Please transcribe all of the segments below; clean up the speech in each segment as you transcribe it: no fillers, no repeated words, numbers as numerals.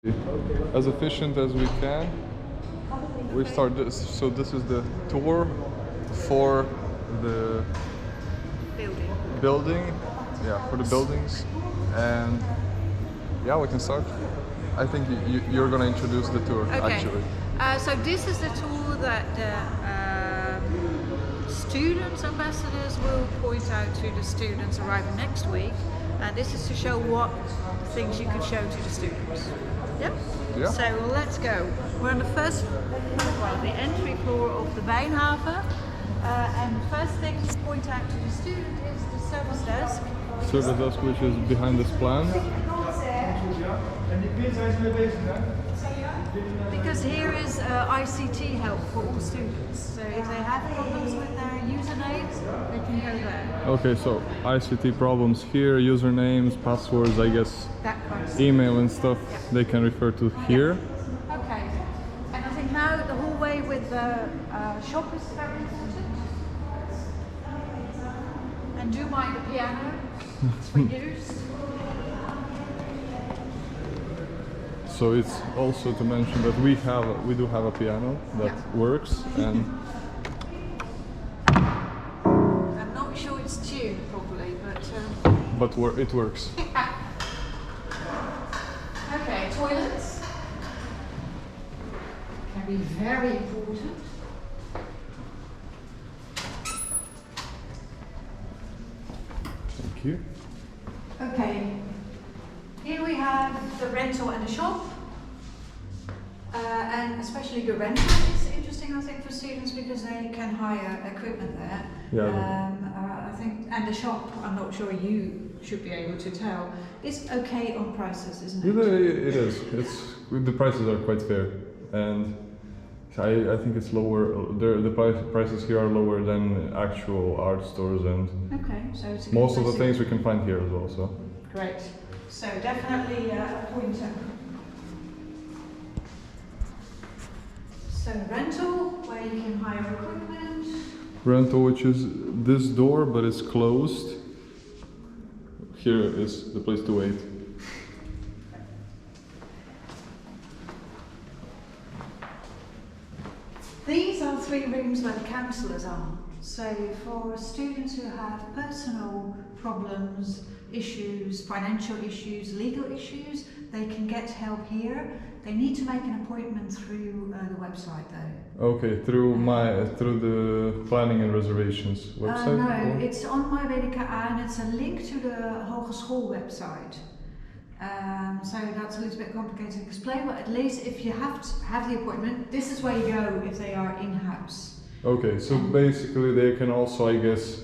as efficient as we can. We start this, so this is the tour for the building, yeah, for the buildings, and yeah, we can start. I think you're gonna introduce the tour, okay. Actually. So this is the tour that students ambassadors will point out to the students arriving next week, and this is to show what things you can show to the students. Yeah? Yeah. So let's go. We're on the first, well, the entry floor of the Wijnhaven, and the first thing to point out to the student is the service desk. Service desk, which is behind this plan. Because here is ICT help for all students. So if they have problems with their usernames, they can go there. Okay, so ICT problems here, usernames, passwords, I guess, That kind of stuff. email and stuff, Yeah. they can refer to here. Okay. And I think now the hallway with the shop is very important. And do mind the piano. It's for use. So it's also to mention that we do have a piano that works, and I'm not sure it's tuned properly, but it works. okay, toilets can be very important. Thank you. Okay, here we have the rental and the shop, and especially the rental is interesting, I think, for students because they can hire equipment there. Yeah. I think, and the shop, I'm not sure you should be able to tell, is okay on prices, isn't it? It is. The prices are quite fair, and I think it's lower. The prices here are lower than actual art stores, and Okay, so it's a most good of the place things we can find here as well. So. Great. So definitely a pointer. So rental, where you can hire equipment. Rental, which is this door, but it's closed. Here is the place to wait. These are 3 rooms where the counsellors are. So for students who have personal problems, issues, financial issues, legal issues, they can get help here. They need to make an appointment through the website though. Okay, through the planning and reservations website? No, it's on WdKA and it's a link to the hogeschool website. So that's a little bit complicated to explain, but at least if you have to have the appointment, this is where you go if they are in-house. Okay, so basically they can also, I guess,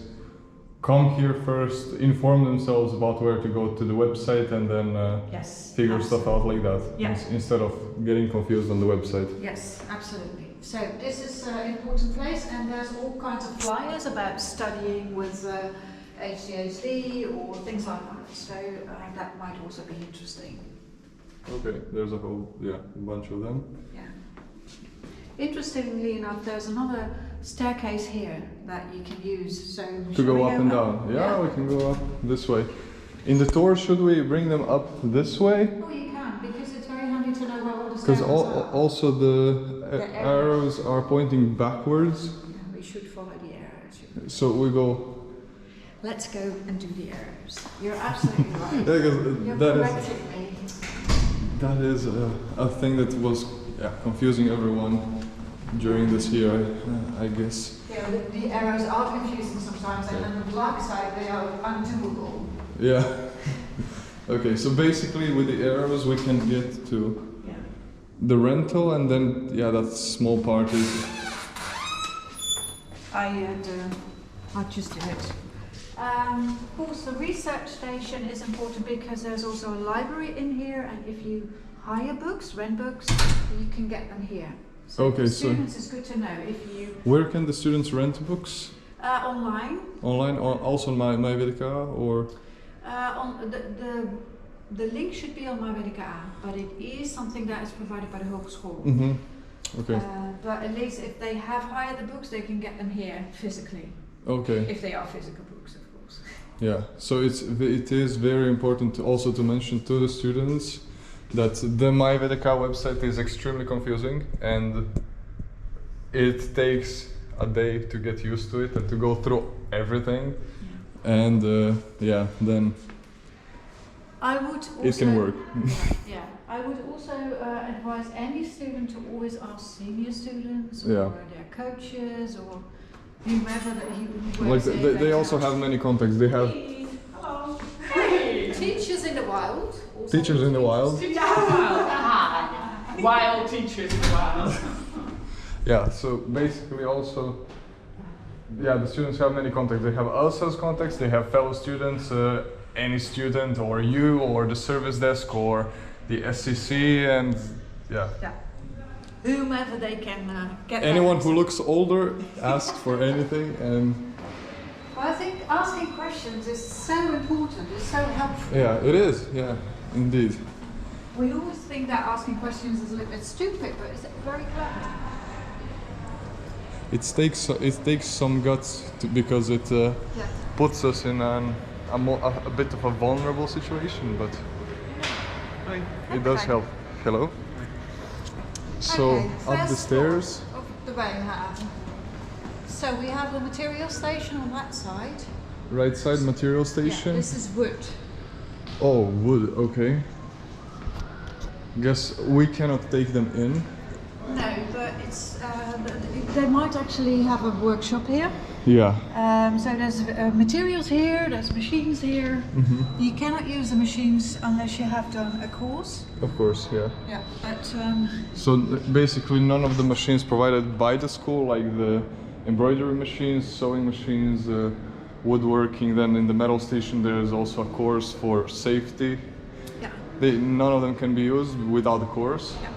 come here first, inform themselves about where to go to the website, and then Yes, figure absolutely. stuff out like that, Yeah. instead of getting confused on the website. Yes, absolutely. So this is an important place, and there's all kinds of flyers about studying with HDHD or things like that. So that might also be interesting. Okay, there's a whole, bunch of them. Yeah. Interestingly enough, there's another staircase here that you can use. So To shall go we up and down. Yeah, we can go up this way. In the tour, should we bring them up this way? Oh, you can, because it's very handy to know where all the Because stairs are. also the arrows are pointing backwards. Yeah, we should follow the arrows. So we go. Let's go and do the arrows. You're absolutely right. Yeah, because You're that correcting me. is a thing that was confusing everyone during this year, I guess. Yeah, the arrows are confusing sometimes, and on the black side they are undoable. Yeah. Okay, so basically with the arrows we can get to Yeah. the rental, and then that small part is. I just did it. Of course, the research station is important because there's also a library in here, and if you hire books, rent books, you can get them here. So Okay, for so students, it's good to know if you where can the students rent books? online. Online, also on my WdKA, or On the link should be on WdKA, but it is something that is provided by the hogeschool. Okay. But at least if they have hired the books, they can get them here physically. Okay. If they are physical books, of course. Yeah. So it is very important to also to mention to the students that the WdKA website is extremely confusing, and it takes a day to get used to it and to go through everything. And yeah, then I would also, it can work. yeah, I would also advise any student to always ask senior students or Yeah. their coaches or whomever that he Like works in. they also have many contacts. They have Hello. Teachers in the wild. Also teachers in the wild. Wild teachers in the wild. Yeah, so basically also, yeah, the students have many contacts. They have us as contacts, they have fellow students, any student or you or the service desk or the SCC, and yeah. Yeah. Whomever they can get. Anyone that. who looks older, ask for anything, and Well, I think asking questions is so important. It's so helpful. yeah, it is, yeah, indeed. We always think that asking questions is a little bit stupid, but it's very clever. It takes some guts because it Yeah. puts us in a bit of a vulnerable situation, but it does Okay. help. Hello. So Okay, up the first stairs. floor of the Bayham. So we have the material station on that side. Right side material Yeah, station. this is wood. Oh, wood. Okay. Guess we cannot take them in. No, but it's they might actually have a workshop here. Yeah. So there's materials here, there's machines here. You cannot use the machines unless you have done a course. Of course. Yeah. Yeah, but So basically, none of the machines provided by the school, like the embroidery machines, sewing machines, woodworking. Then in the metal station, there is also a course for safety. yeah, None of them can be used without a course. yeah,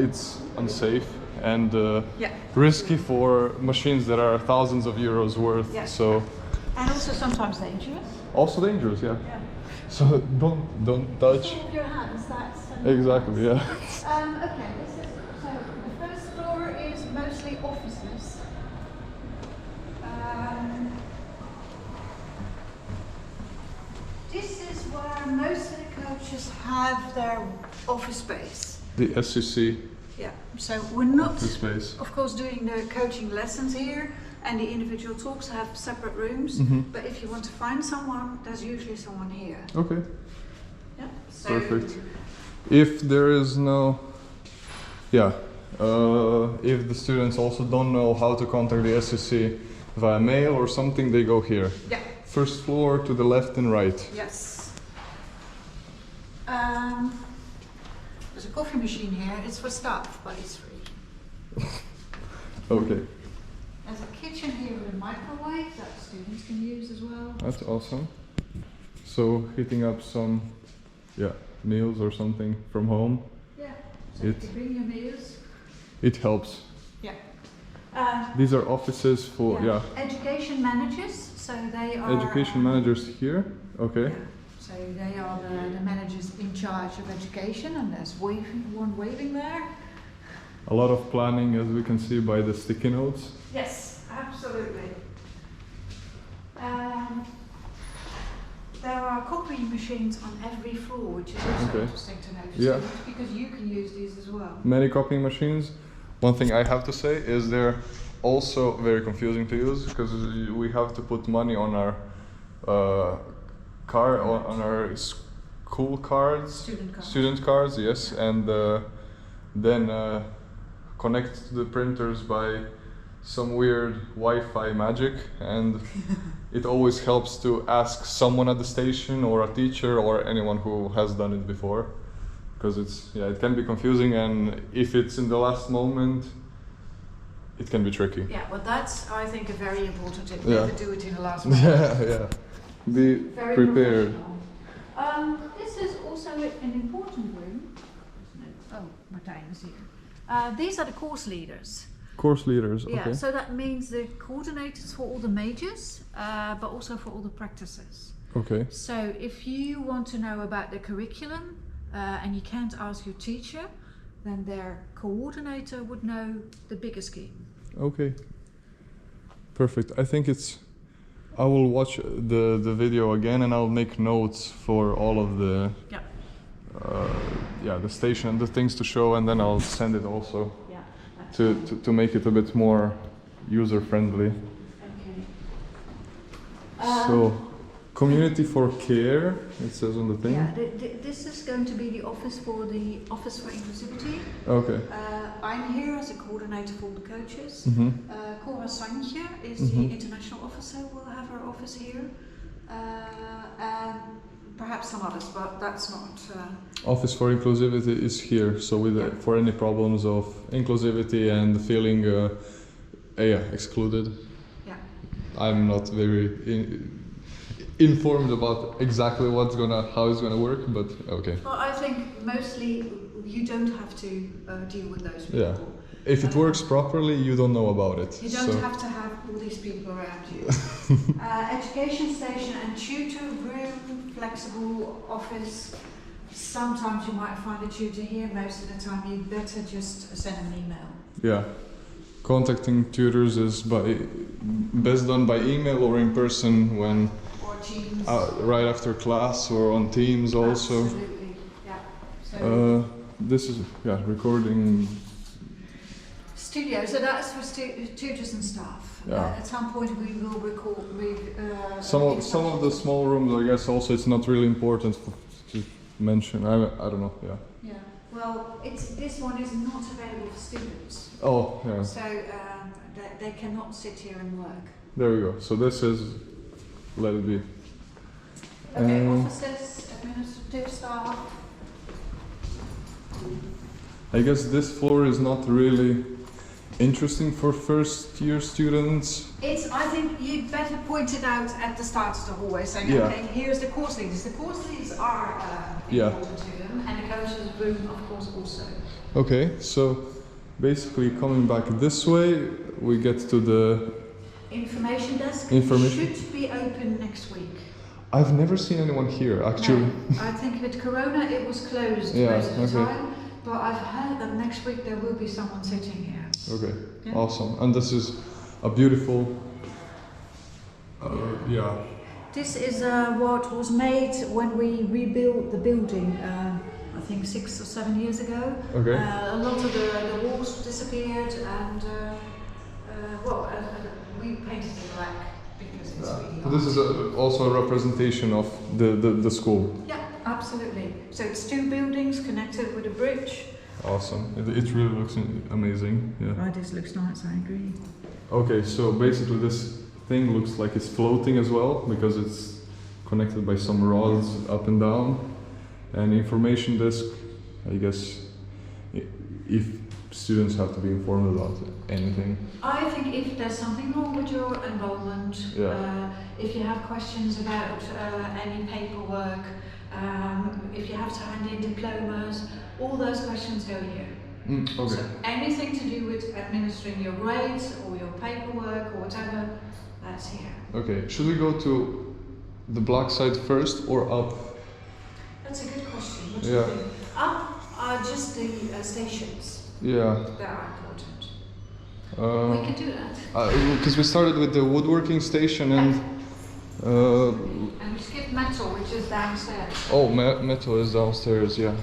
It's unsafe and yeah. risky for machines that are thousands of euros worth. Yeah. So And also sometimes dangerous. also dangerous. Yeah. Yeah. So don't touch. With your hands, that's Exactly. Yeah. Okay, this is so the first floor is mostly offices. This is where most of the coaches have their office space. The SCC Yeah. So we're not, office space. of course, doing the coaching lessons here, and the individual talks have separate rooms. But if you want to find someone, there's usually someone here. Okay. Yeah. So Perfect. If there is no, yeah, if the students also don't know how to contact the SCC via mail or something, they go here. Yeah. First floor to the left and right. Yes. There's a coffee machine here. It's for staff, but it's free. Okay, There's a kitchen here with a microwave that students can use as well. that's awesome. So heating up some, yeah, meals or something from home, Yeah. So you It- can bring your meals. it helps. Yeah. These are offices for, yeah, Education managers. So they are. education managers here. Okay. Yeah. So they are the managers in charge of education, and there's one waving there. A lot of planning, as we can see by the sticky notes. Yes, absolutely. There are copy machines on every floor, which is also Okay. interesting to know for Yeah. students, because you can use these as well. Many copying machines. One thing I have to say is they're also very confusing to use because we have to put money on our on our school cards, Student cards. yes, and then connect to the printers by some weird Wi-Fi magic, and it always helps to ask someone at the station or a teacher or anyone who has done it before, because it can be confusing, and if it's in the last moment, it can be tricky. Yeah, well, that's, I think, a very important tip. Yeah. Never do it in the last minute. Yeah. Be Very prepared. professional. This is also an important room. Oh, Martijn is here. These are the course leaders. Course leaders, Yeah, okay. so that means the coordinators for all the majors, but also for all the practices. Okay. So if you want to know about the curriculum and you can't ask your teacher, then their coordinator would know the bigger scheme. Okay. Perfect. I think I will watch the video again and I'll make notes for all of the Yeah. yeah, the station, the things to show, and then I'll send it also Yeah. That's to make it a bit more user friendly. okay. So, community for care, it says on the thing. Yeah, this is going to be the office for inclusivity. Okay. I'm here as a coordinator for the coaches. Mm-hmm. Cora Santje is Mhm. the international officer. Will have her office here, and perhaps some others, but that's not. Office for inclusivity is here, so with Yeah. for any problems of inclusivity and feeling yeah, excluded. Yeah. I'm not very informed about exactly how it's gonna work, but okay. Well, I think mostly you don't have to deal with those people. Yeah. If it works properly, you don't know about it. You don't so. have to have all these people around you. Education station and tutor room, flexible office. Sometimes you might find a tutor here. Most of the time, you better just send an email. Yeah. Contacting tutors is best done by email or in person when Or Teams. right after class or on Teams also. Absolutely. Yeah. So This is recording. studio. So that's for tutors and staff. Yeah. At some point, we will record. Some of the small rooms, I guess, also it's not really important to mention. I don't know. Yeah. Yeah. Well, this one is not available for students. Oh, yeah. So they cannot sit here and work. There we go. So this is, let it be. Okay, officers, administrative staff. I guess this floor is not really interesting for first year students. I think you'd better point it out at the start of the hallway, saying, Yeah. okay, here's the course leaders. The course leaders are Yeah. important to them, and the coaches room, of course, also. Okay, so basically coming back this way, we get to the. Information desk Information- should be open next week. I've never seen anyone here actually. No, I think with Corona it was closed Yeah, most of the okay. time, but I've heard that next week there will be someone sitting here. Okay, Yeah. awesome. And this is a beautiful. Yeah. This is what was made when we rebuilt the building, I think 6 or 7 years ago. Okay. A lot of the walls disappeared, and we painted it black because it's really So this is also a representation of the school. Yeah, absolutely. So it's 2 buildings connected with a bridge. Awesome. It really looks amazing. Yeah. Right, this looks nice, I agree. Okay, so basically this thing looks like it's floating as well because it's connected by some rods up and down. And information desk, I guess, if students have to be informed about anything. I think if there's something wrong with your enrollment, Yeah. if you have questions about any paperwork, if you have to hand in diplomas, all those questions go here. Okay. So anything to do with administering your grades or your paperwork or whatever, that's here. Okay, should we go to the black side first or up? That's a good question. What do Yeah. you think? Up are just the stations Yeah. that are important. We can do that. Because we started with the woodworking station and. And we skip metal, which is downstairs. Oh, metal is downstairs, yeah.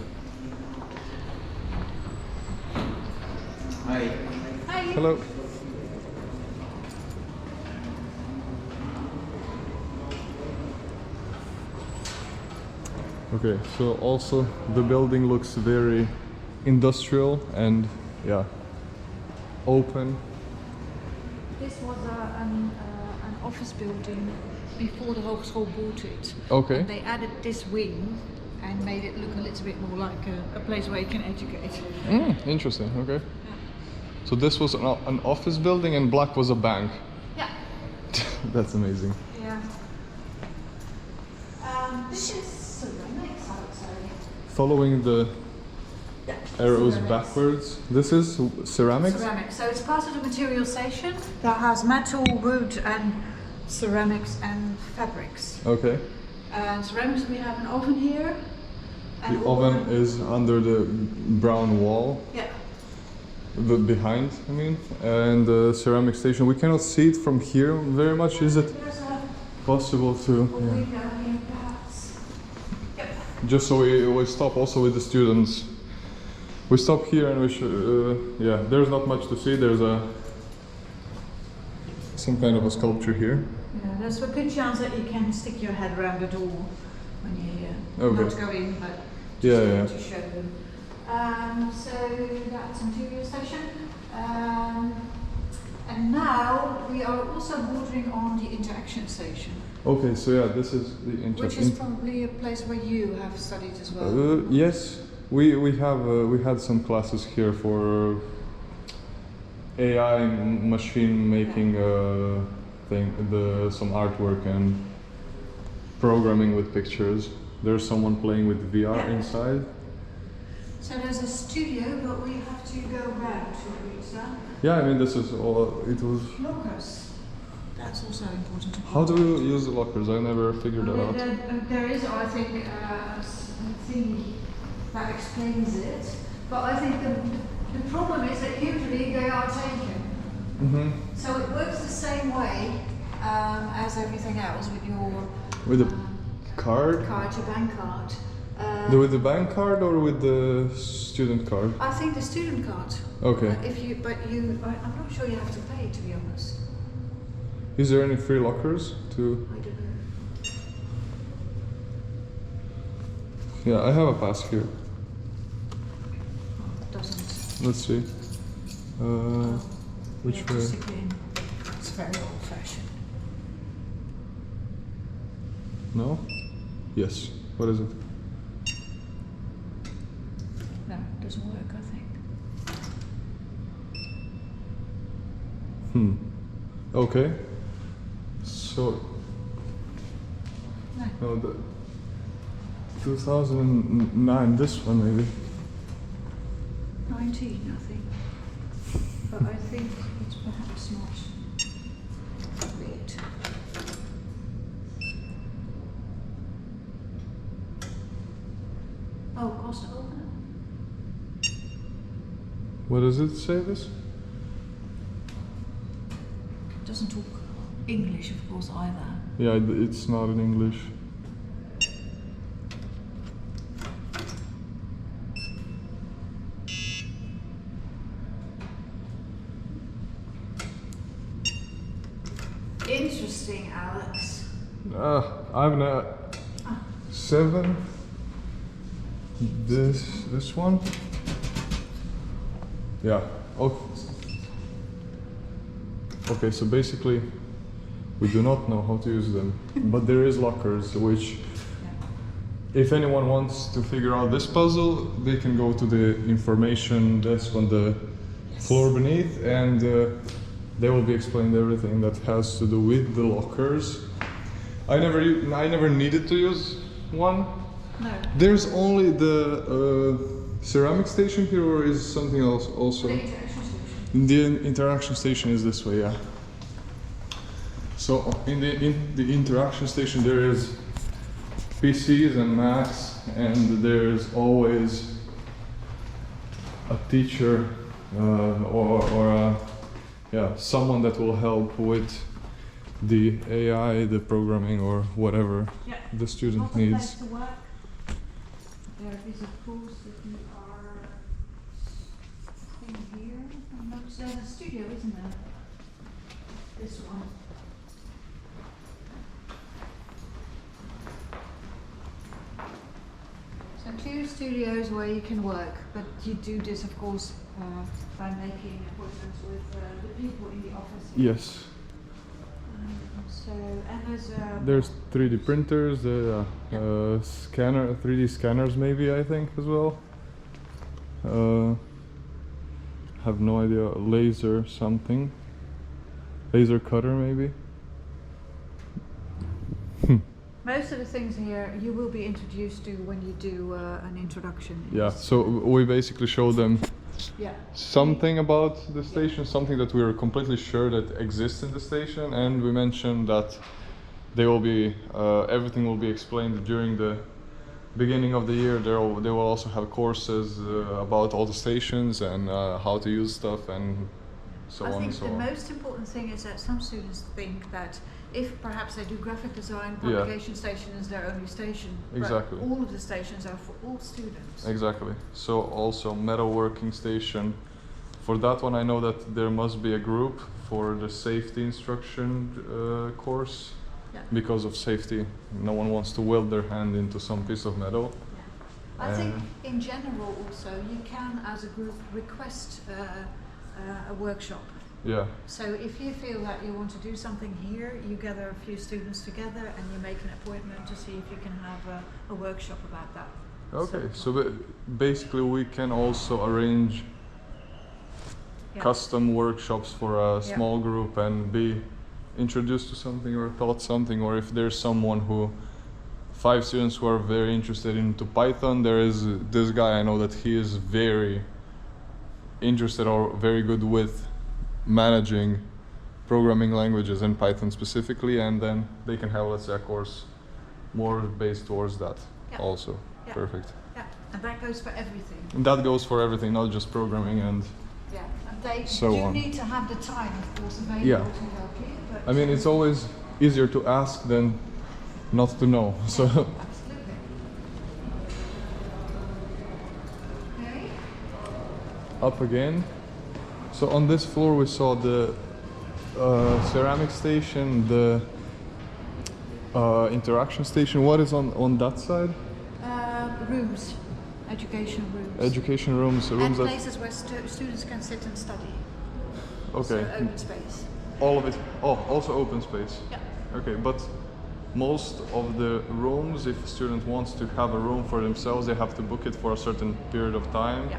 Hi. Hi. Hello. Okay, so also the building looks very industrial and open. This was an office building before the Hogeschool bought it. Okay. And they added this wing and made it look a little bit more like a place where you can educate. Interesting. Okay. Yeah. So this was an office building and black was a bank. Yeah. That's amazing. Yeah. This is ceramics, I would say. Following the Yeah. arrows ceramics. backwards. This is ceramics? Ceramics. So it's part of the material station that has metal, wood, and ceramics and fabrics. Okay. Ceramics, we have an oven here. And The all oven is under the brown wall. Yeah. Behind, I mean, and the ceramic station. We cannot see it from here very much. Is it There's a possible to? window here, perhaps. Yep. just so we stop also with the students. We stop here and we should, yeah, there's not much to see. There's some kind of a sculpture here. Yeah, there's a good chance that you can stick your head around the door when you're here. Okay. Not go in, but Yeah. to show them. So that's interior station. And now we are also bordering on the interaction station, Okay, so yeah, this is the which is probably a place where you have studied as well. Yes, we had some classes here for AI machine making some artwork and programming with pictures. There's someone playing with VR inside. So there's a studio, but we have to go round to reach that. Yeah, I mean this is all. It was. Lockers. That's also important. How do you use the lockers? I never figured that out. There is, I think, a thing that explains it. But I think the problem is that usually they are taken. Mm-hmm. So it works the same way as everything else with your With the card? your bank card. With the bank card or with the student card? I think the student card. Okay. I'm not sure you have to pay, to be honest. Is there any free lockers to? I don't know. Yeah, I have a pass here. Doesn't. Let's see. Which You have to way? stick it in. It's very old-fashioned. No? Yes. What is it? No, it doesn't work, I think. Okay. So. No. No, the 2009. This one maybe. 19, I think. But I think it's perhaps not it. Oh, cost opener? What does it say? This? Doesn't talk English, of course, either. Yeah, it's not in English. Interesting, Alex. I've not 7. This one. Yeah. Okay. So basically, we do not know how to use them, but there is lockers which. If anyone wants to figure out this puzzle, they can go to the information desk on the floor beneath, and they will be explained everything that has to do with the lockers. I never needed to use one. No. There's only the ceramic station here, or is something else also? The interaction station. The interaction station is this way, yeah. So in the interaction station there is PCs and Macs, and there's always a teacher or someone that will help with the AI, the programming, or whatever the student needs. To work. There is, of course, if you are in here. There's a studio, isn't there? This one. So 2 studios where you can work, but you do this, of course, by making appointments with the people in the office. Yes. And There's 3D printers, scanner, 3D scanners maybe, I think, as well. Have no idea. Laser something. Laser cutter maybe. most of the things here you will be introduced to when you do an introduction. Yeah, so we basically show them something about the station, something that we are completely sure that exists in the station, and we mentioned that they will be everything will be explained during the beginning of the year. They will also have courses about all the stations and how to use stuff and so on and so on. I think the most important thing is that some students think that if perhaps they do graphic design, Yeah. publication station is their only station. Exactly. But all of the stations are for all students. Exactly. So also metalworking station. For that one, I know that there must be a group for the safety instruction course. Yeah. Because of safety, no one wants to weld their hand into some piece of metal. I think in general also you can as a group request a workshop. Yeah. So if you feel that you want to do something here, you gather a few students together and you make an appointment to see if you can have a workshop about that. Okay. So basically, we can also arrange Yeah. custom workshops for a Yeah. small group and be introduced to something or taught something, or if there's someone who 5 students who are very interested into Python, there is this guy I know that he is very interested or very good with managing programming languages and Python specifically, and then they can have, let's say, a course more based towards that. Yeah. Also. Yeah. Perfect. Yeah, and that goes for everything. And that goes for everything, not just programming and Yeah, and they So do on. need to have the time, of course, available Yeah. to help you. But I mean, it's always easier to ask than not to know. So absolutely. Okay. up again. So on this floor we saw the ceramic station, the interaction station. What is on that side? Rooms, education rooms. Education rooms, and rooms that. places where students can sit and study. Okay. So open space. All of it. Oh, also open space. Yeah. Okay, but most of the rooms, if a student wants to have a room for themselves, they have to book it for a certain period of time. Yeah.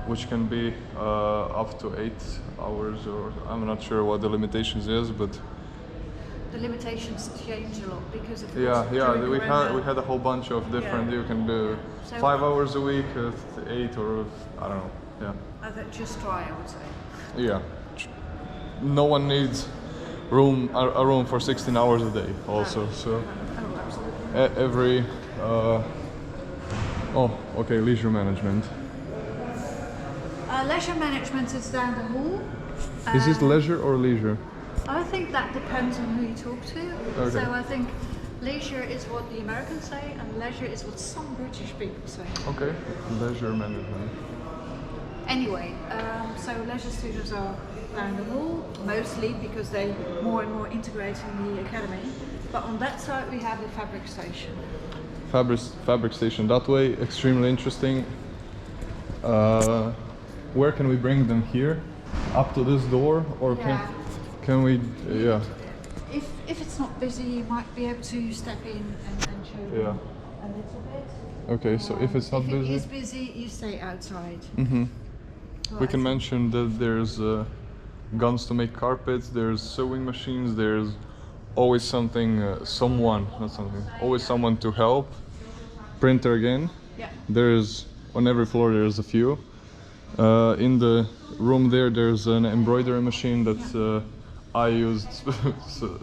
Which can be up to 8 hours, or I'm not sure what the limitations is, but The limitations change a lot because of yeah, course, yeah, during we Corona- had a whole bunch of different. Yeah. You can do So- 5 hours a week, 8, or I don't know. just try, I would say. Yeah. No one needs a room for 16 hours a day. Also, so Oh, absolutely. every. Oh, okay, leisure management. Leisure management is down the hall. Is this leisure or leisure? I think that depends on who you talk to. Okay. So I think leisure is what the Americans say, and leisure is what some British people say. Okay, leisure management. Anyway, so leisure students are down the hall, mostly because they more and more integrate in the academy. But on that side we have the fabric station. Fabric station that way, extremely interesting. Where can we bring them here? Up to this door, or Yeah. can we? Yeah, If it's not busy, you might be able to step in and show them Yeah. a little bit. okay. So if it's not if busy, it is busy, you stay outside. we Right. can mention that there's guns to make carpets. There's sewing machines. There's always something, always someone to help. Printer again. Yeah. There's on every floor. There's a few. In the room there's an embroidery machine that I used,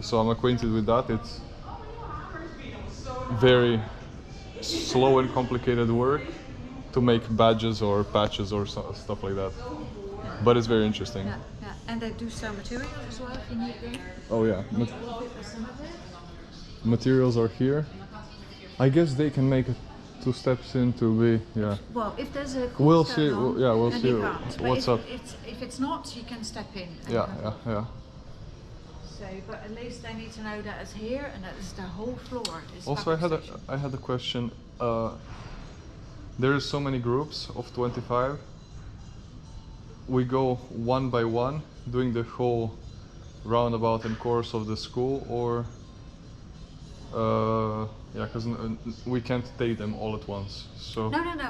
so I'm acquainted with that. It's very slow and complicated work to make badges or patches or stuff like that. But it's very interesting. Yeah, yeah. And they do sell materials as well if you need them. Oh yeah, Some of it. materials are here. I guess they can make it 2 steps in to be, yeah. Well, if there's a course We'll going see, on, yeah, we'll then see you can't. But what's if up. if it's not, you can step in. and Yeah, help. yeah, yeah. So, but at least they need to know that it's here and that it's the whole floor. Is Also, fabric station. I had a question. There is so many groups of 25. We go one by one, doing the whole roundabout and course of the school, or yeah, because we can't take them all at once. So No. some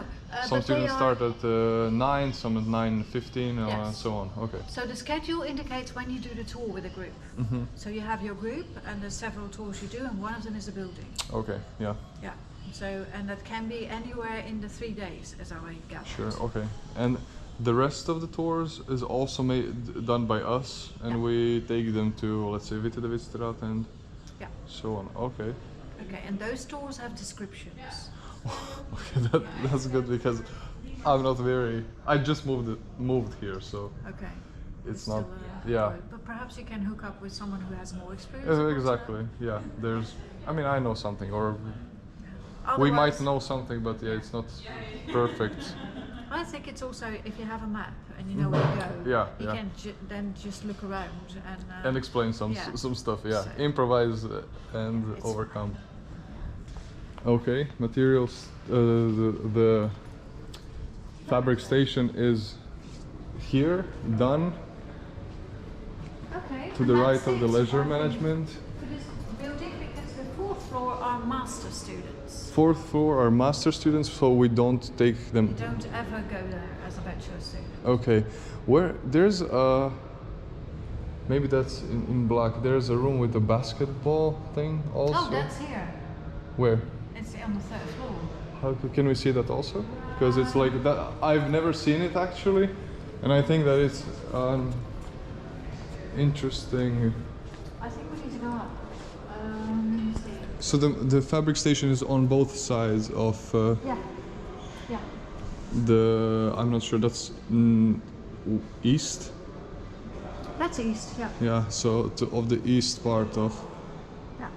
But they students are, start at 9, some at 9:15, and Yes. so on. Okay. So the schedule indicates when you do the tour with a group. Mm-hmm. So you have your group and there's several tours you do and one of them is a building. Okay. Yeah. Yeah. So, and that can be anywhere in the 3 days, as I gathered. Sure. Okay. And the rest of the tours is also done by us, and Yeah. we take them to, let's say, Witte de Witstraat and Yeah. so on. Okay. Okay, and those tours have descriptions. Okay, that's good because I'm not very. I just moved here, so Okay. it's Still, not Yeah. But perhaps you can hook up with someone who has more experience. in Exactly. Yeah. I mean, I know something, or Portugal. we might Otherwise, know something, but yeah, it's not perfect. I think it's also if you have a map and you know where to go, Yeah, you yeah. can then just look around And explain yeah. some stuff. Yeah. So- Improvise and It's- overcome. Okay. Materials. The fabric station is here, done. Okay. To and the that's right of the it, leisure I think, management. for this building, because the fourth floor are master students. Fourth floor are master students, so we don't take them. You don't ever go there as a bachelor student. Okay, where there's maybe that's in black. There's a room with a basketball thing also. Oh, that's here. Where? It's on the third floor. Can we see that also? Because it's like that. I've never seen it actually, and I think that it's interesting. I think we need to go up. Let me see. So the fabric station is on both sides of Yeah. Yeah. the. I'm not sure. That's east. That's east. Yeah. Yeah. So of the east part of Yeah.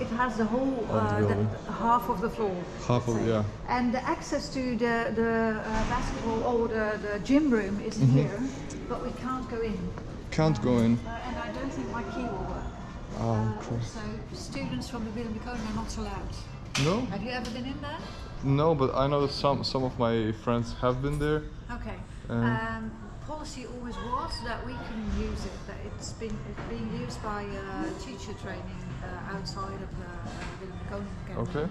It has the whole Of the building. half of the floor. half of So- yeah. And the access to the basketball or the gym room is Mm-hmm. here, but we can't go in. Can't go in. And I don't think my key will work. Oh, crap. So students from the WdKA are not allowed. No. Have you ever been in there? No, but I know that some of my friends have been there. Okay. Um, Policy always was that we can use it, that it's being used by teacher training outside of the WdKA Academy. Okay.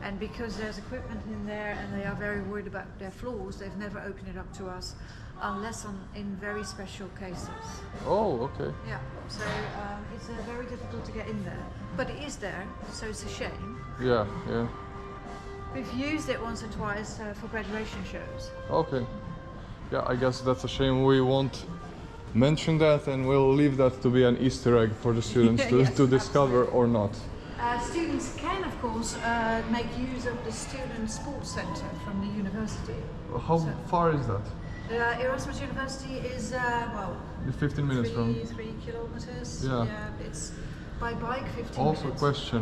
And because there's equipment in there and they are very worried about their floors, they've never opened it up to us unless in very special cases. Oh, okay. Yeah, so it's very difficult to get in there. But it is there, so it's a shame. Yeah, yeah. We've used it once or twice for graduation shows. Okay. Yeah, I guess that's a shame. We won't mention that, and we'll leave that to be an Easter egg for the students Yes, to discover or not. Students can, of course, make use of the Student Sports Centre from the university. How So- far is that? Erasmus University is, 15 minutes from. 3 kilometers. Yeah. It's by bike 15 Also, minutes. question: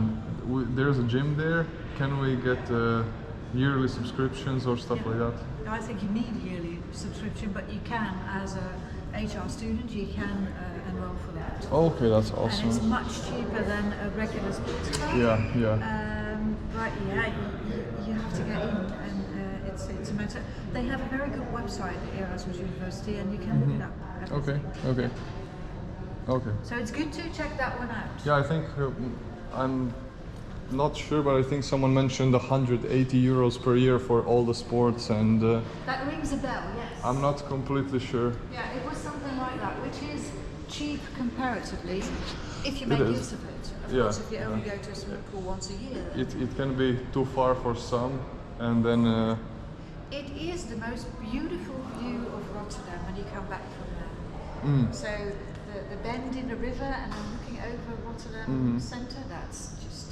there's a gym there. Can we get yearly subscriptions or stuff like that? I think you need a yearly subscription, but you can, as a HR student, you can enroll for that. Okay, that's And it's awesome. much cheaper than a regular sports club. Yeah, yeah. But yeah, you have to get in, and it's a matter. They have a very good website, Erasmus University, and you can look it up. Okay, everything. okay, okay. So it's good to check that one out. Yeah, I think I'm not sure, but I think someone mentioned 180 euros per year for all the sports, and That rings a bell, yes. I'm not completely sure. Yeah, it was something like that, which is cheap comparatively if you make is. use of it. Of Yeah, course, if you only yeah. go to a swimming pool once a year. It can be too far for some, and then It is the most beautiful view of Rotterdam when you come back from there. So the bend in the river and then looking over Rotterdam centre, that's just,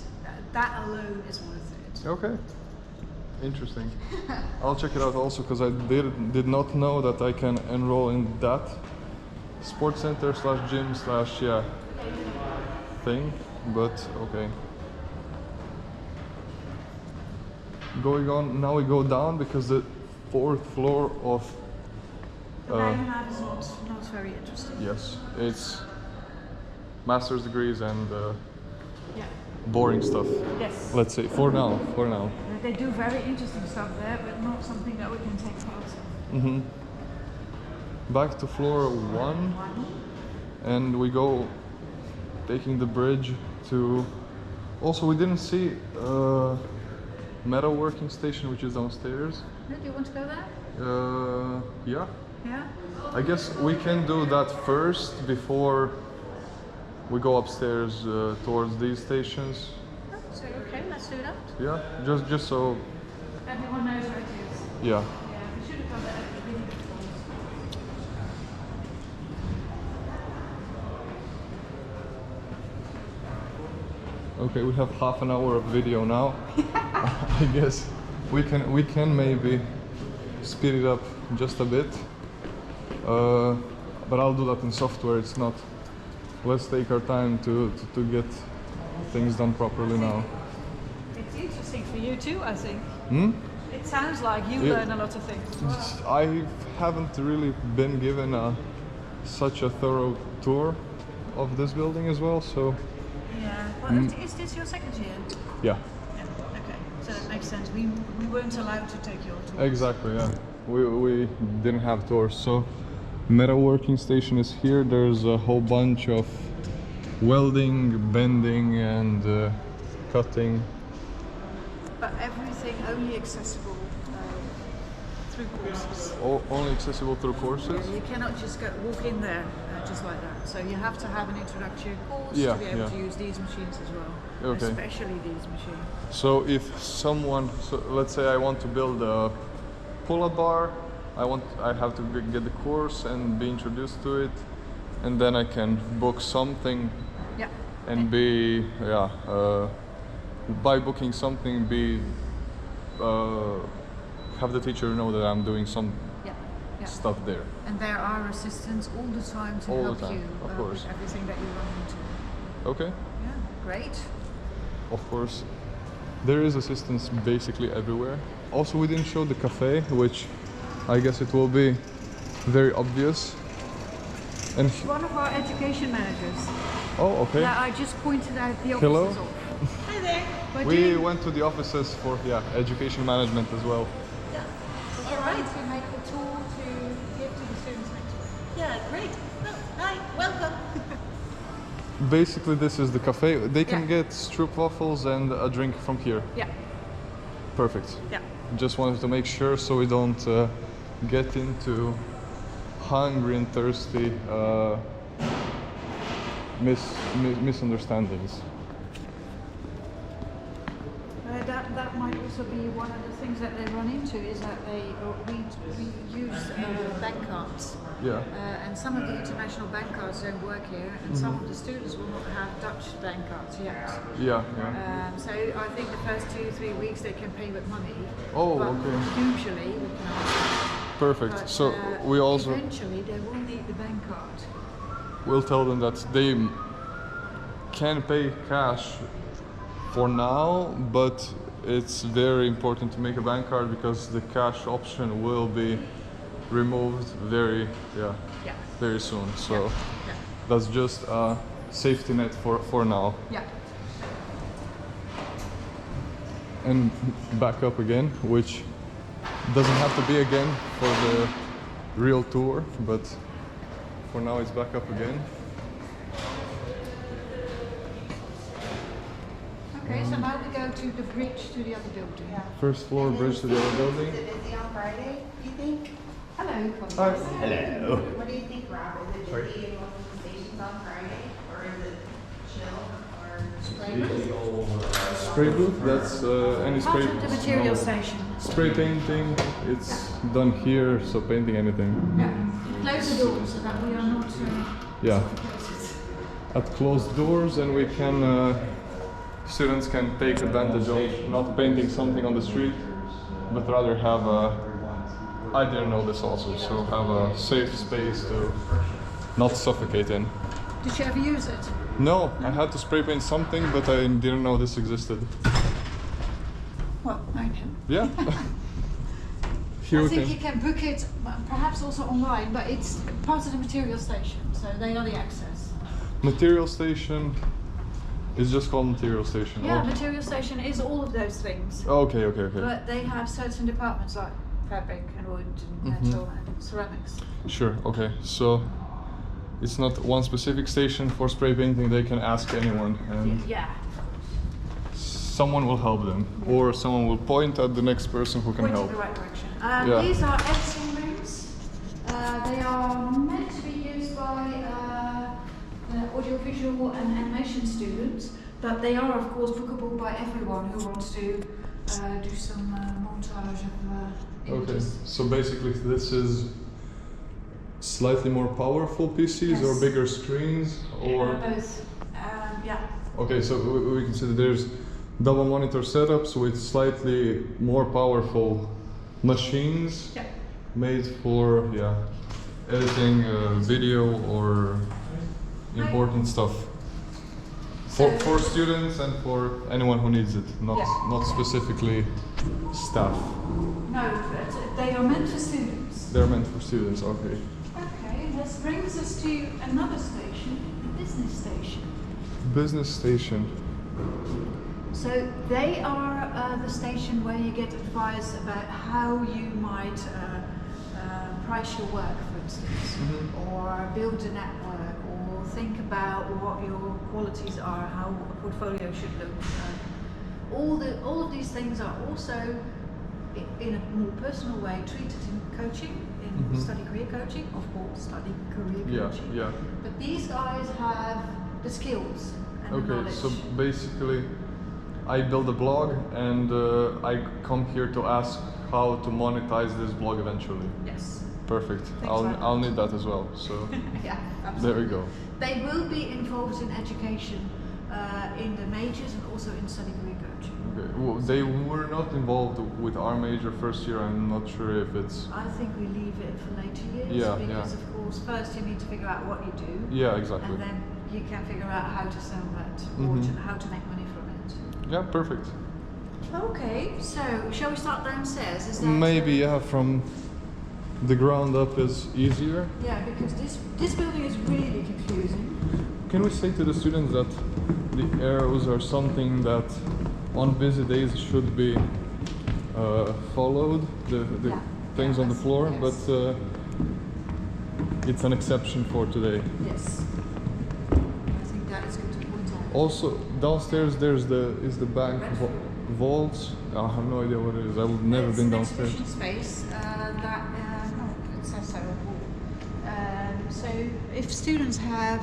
that alone is worth it. okay, interesting. I'll check it out also because I did not know that I can enroll in that sports center / gym / yeah thing, but okay. Going on, now we go down because the fourth floor of The Rijnmade is not very interesting. yes, it's master's degrees and Yeah. boring stuff. Yes. Let's say for now. They do very interesting stuff there, but not something that we can take part in. Back to floor 1, and we go taking the bridge to. Also, we didn't see metalworking station, which is downstairs. Do you want to go there? Yeah. Yeah. I guess we can do that first before we go upstairs towards these stations. So okay, let's do that. Yeah, just so. Everyone knows where it is. Yeah. Yeah, we should have done that at the beginning. Okay, we have half an hour of video now. I guess we can maybe speed it up just a bit. but I'll do that in software. It's not. Let's take our time to get things done properly now. It's interesting for you too, I think. Hmm? It sounds like you Yeah. learn a lot of things as well. I haven't really been given such a thorough tour of this building as well, so Yeah. Well, is this your second year? yeah, Yeah. Okay. So that makes sense. We weren't allowed to take your tour. exactly, yeah. We didn't have tours, so metal working station is here. There's a whole bunch of welding, bending, and cutting. But everything only accessible through courses. Only accessible through courses. You cannot just walk in there just like that. So you have to have an introductory course Yeah, to be able yeah. to use these machines as well. Okay. Especially these machines. So if someone, so let's say I want to build a pull-up bar, I have to get the course and be introduced to it, and then I can book something Yeah. and by booking something, have the teacher know that I'm doing some Yeah. Yeah. stuff there. And there are assistants all the time to All the help time, you of course. with everything that you run into. Okay, Yeah, great. of course. There is assistance basically everywhere. Also, we didn't show the cafe, which I guess it will be very obvious. And One of our education managers. oh, okay. Yeah, I just pointed out the offices Hello. off. Hi there. We went to the offices for education management as well. All right. To make the tour to give to the students next week. Yeah, great. Oh, hi, welcome. Basically, this is the cafe. They can Yeah. get stroopwafels and a drink from here. Yeah. Perfect. Yeah. Just wanted to make sure so we don't get into hungry and thirsty misunderstandings. That might also be one of the things that they run into is that we use bank cards. Yeah. And some of the international bank cards don't work here, and some of the students will not have Dutch bank cards yet. Yeah. So I think the first 2-3 weeks they can pay with money. Oh, but okay. Usually we can ask. Perfect. But, So we also eventually they will need the bank card. will tell them that they can pay cash for now, but it's very important to make a bank card because the cash option will be removed very soon. So Yeah. that's just a safety net for now. Yeah. And back up again, which doesn't have to be again for the real tour, but for now it's back up again. Okay, so now we go to the bridge to the other building. First floor bridge to the other building. Is it busy on Friday, do you think? Hello, Hi. Hello. What do you think, Rob? Is it busy in most of the stations on Friday? Or is it chill or spray? Spray booth, that's any Part spray. of the material no. station. Spray painting, it's done here, so painting anything. Yeah. Close the door so that we are not Yeah, suffocated. at closed doors, and we can, students can take advantage of not painting something on the street, but rather have I didn't know this also, so have a safe space to not suffocate in. Did you ever use it? No, I had to spray paint something, but I didn't know this existed. Well, I know. Yeah. Here I we think can. you can book it perhaps also online, but it's part of the material station, so they are the access. Material station is just called material station. Yeah, Oh. material station is all of those things. Okay. But they have certain departments like fabric and wood and metal and ceramics. Sure. Okay. So it's not one specific station for spray painting. They can ask anyone, and Yeah. someone will help them, or someone will point at the next person who can Point in help. the right direction. Yeah. These are editing rooms. They are meant to be used by audiovisual and animation students, but they are of course bookable by everyone who wants to do some montage of Okay. images. So basically, this is slightly more powerful PCs or Yes. bigger screens, or Both. Yeah. okay. So we can see that there's double monitor setups with slightly more powerful machines Yeah. made for editing video or important stuff. For students and for anyone who needs it, not specifically staff. No, but they are meant for students. They're meant for students, okay. Okay, this brings us to another station, the business station. Business station. So they are the station where you get advice about how you might price your work, for instance, or build a network, or think about what your qualities are, how a portfolio should look. All of these things are also, in a more personal way, treated in coaching, in study career coaching, of course, study career coaching. Yeah. But these guys have the skills and the knowledge. So basically, I build a blog and I come here to ask how to monetize this blog eventually. Yes. Perfect. Things like I'll that. need that as well. So Yeah, absolutely. there we go. They will be involved in education in the majors and also in study career coaching. Okay. Well, they were not involved with our major first year. I'm not sure if it's. I think we leave it for later years because of course first you need to figure out what you do. Yeah, exactly. And then you can figure out how to sell that or how to make money from it. Yeah, perfect. Okay, so shall we start downstairs? Is that Maybe from the ground up is easier. Yeah, because this building is really confusing. Can we say to the students that the arrows are something that on busy days should be followed, the things on the floor, yes. but it's an exception for today. Yes. I think that is good to point out. Also, downstairs there's the bank vaults. I have no idea what it is. I've never been downstairs. It's an exhibition space it says so. So if students have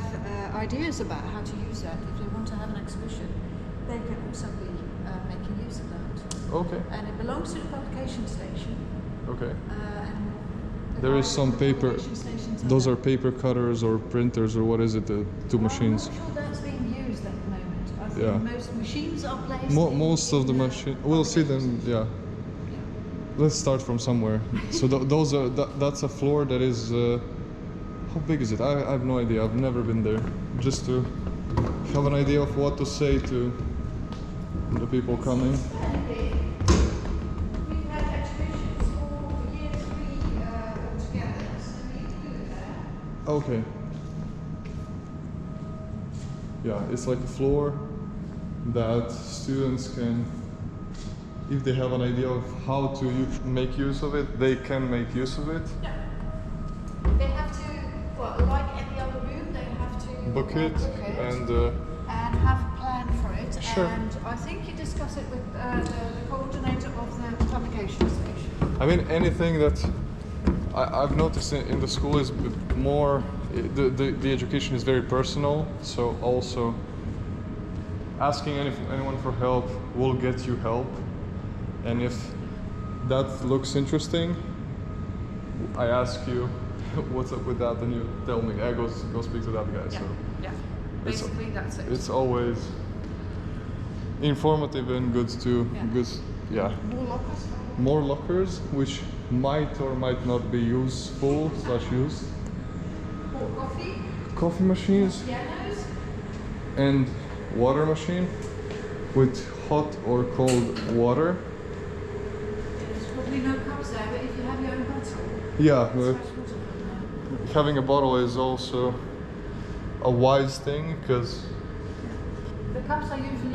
ideas about how to use that, if they want to have an exhibition, they can also be making use of that. Okay. And it belongs to the publication station. Okay. And There is some paper. publication stations Those are paper cutters or printers or what is it? The two machines. I'm not sure that's being used at the moment. I think Yeah. most machines are placed. Most of the machine. We'll see them. Yeah. Let's start from somewhere. So those are that's a floor that is. How big is it? I have no idea. I've never been there. Just to have an idea of what to say to the people coming. We've had exhibitions for year 3 altogether, so we do it there. Okay. Yeah, it's like a floor that students can, if they have an idea of how to make use of it, they can make use of it. Yeah. They have to, well, like any other room, they have to Book it and have a plan for it. Sure. And I think you discuss it with the coordinator of the publication station. I mean anything that I've noticed in the school is more, the education is very personal, so also asking anyone for help will get you help, and if that looks interesting, I ask you what's up with that, and you tell me, go speak to that guy. Yeah. So Yeah. Basically, that's it. it's always informative and good to More lockers. more lockers, which might or might not be useful / used. More coffee. Coffee machines Pianos. and water machine with hot or cold water. There's probably no cups there, but if you have your own bottle, Yeah, it's but fresh water from there. having a bottle is also a wise thing because The cups are usually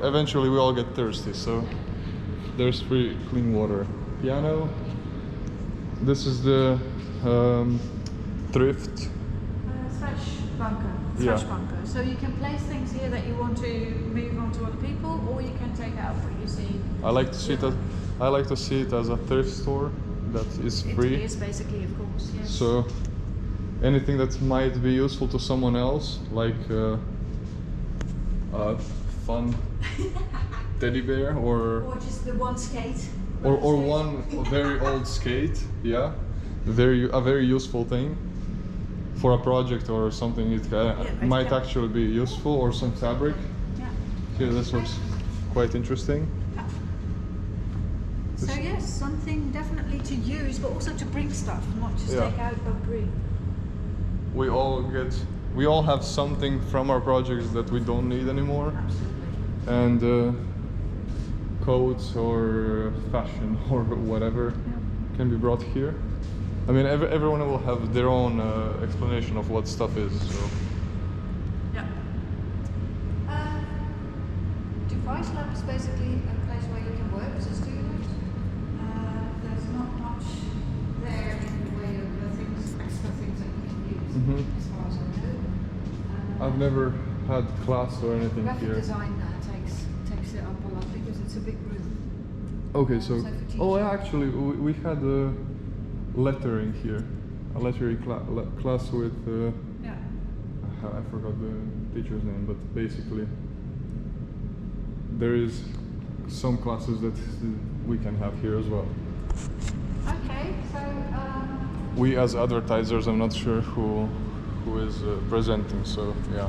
eventually we all get thirsty. So there's free clean water. Piano. This is the thrift. fresh bunker. Yeah. Fresh bunker. So you can place things here that you want to move on to other people, or you can take out what you see. I like to see it as a thrift store that is free. It is basically, of course, yes. So anything that might be useful to someone else, like a fun teddy bear or just the one skate. one very old skate, yeah, a very useful thing for a project or something. It might actually be useful, or some fabric. Yeah. Here, this looks quite interesting. So yes, something definitely to use, but also to bring stuff, not just Yeah. take out but bring. We all have something from our projects that we don't need anymore, Absolutely. and coats or fashion or whatever can be brought here. I mean, everyone will have their own explanation of what stuff is. So. Yeah. Device Lab is basically a place where you can work as a student. There's not much there in the way of extra things that you can use, as far as I know. I've never had class or anything Graphic here. design takes it up a lot because it's a big room. Okay, so for teaching. actually we had lettering here, a lettering class with Yeah. I forgot the teacher's name, but basically there is some classes that we can have here as well. Okay, so We as advertisers, I'm not sure who is presenting, so yeah.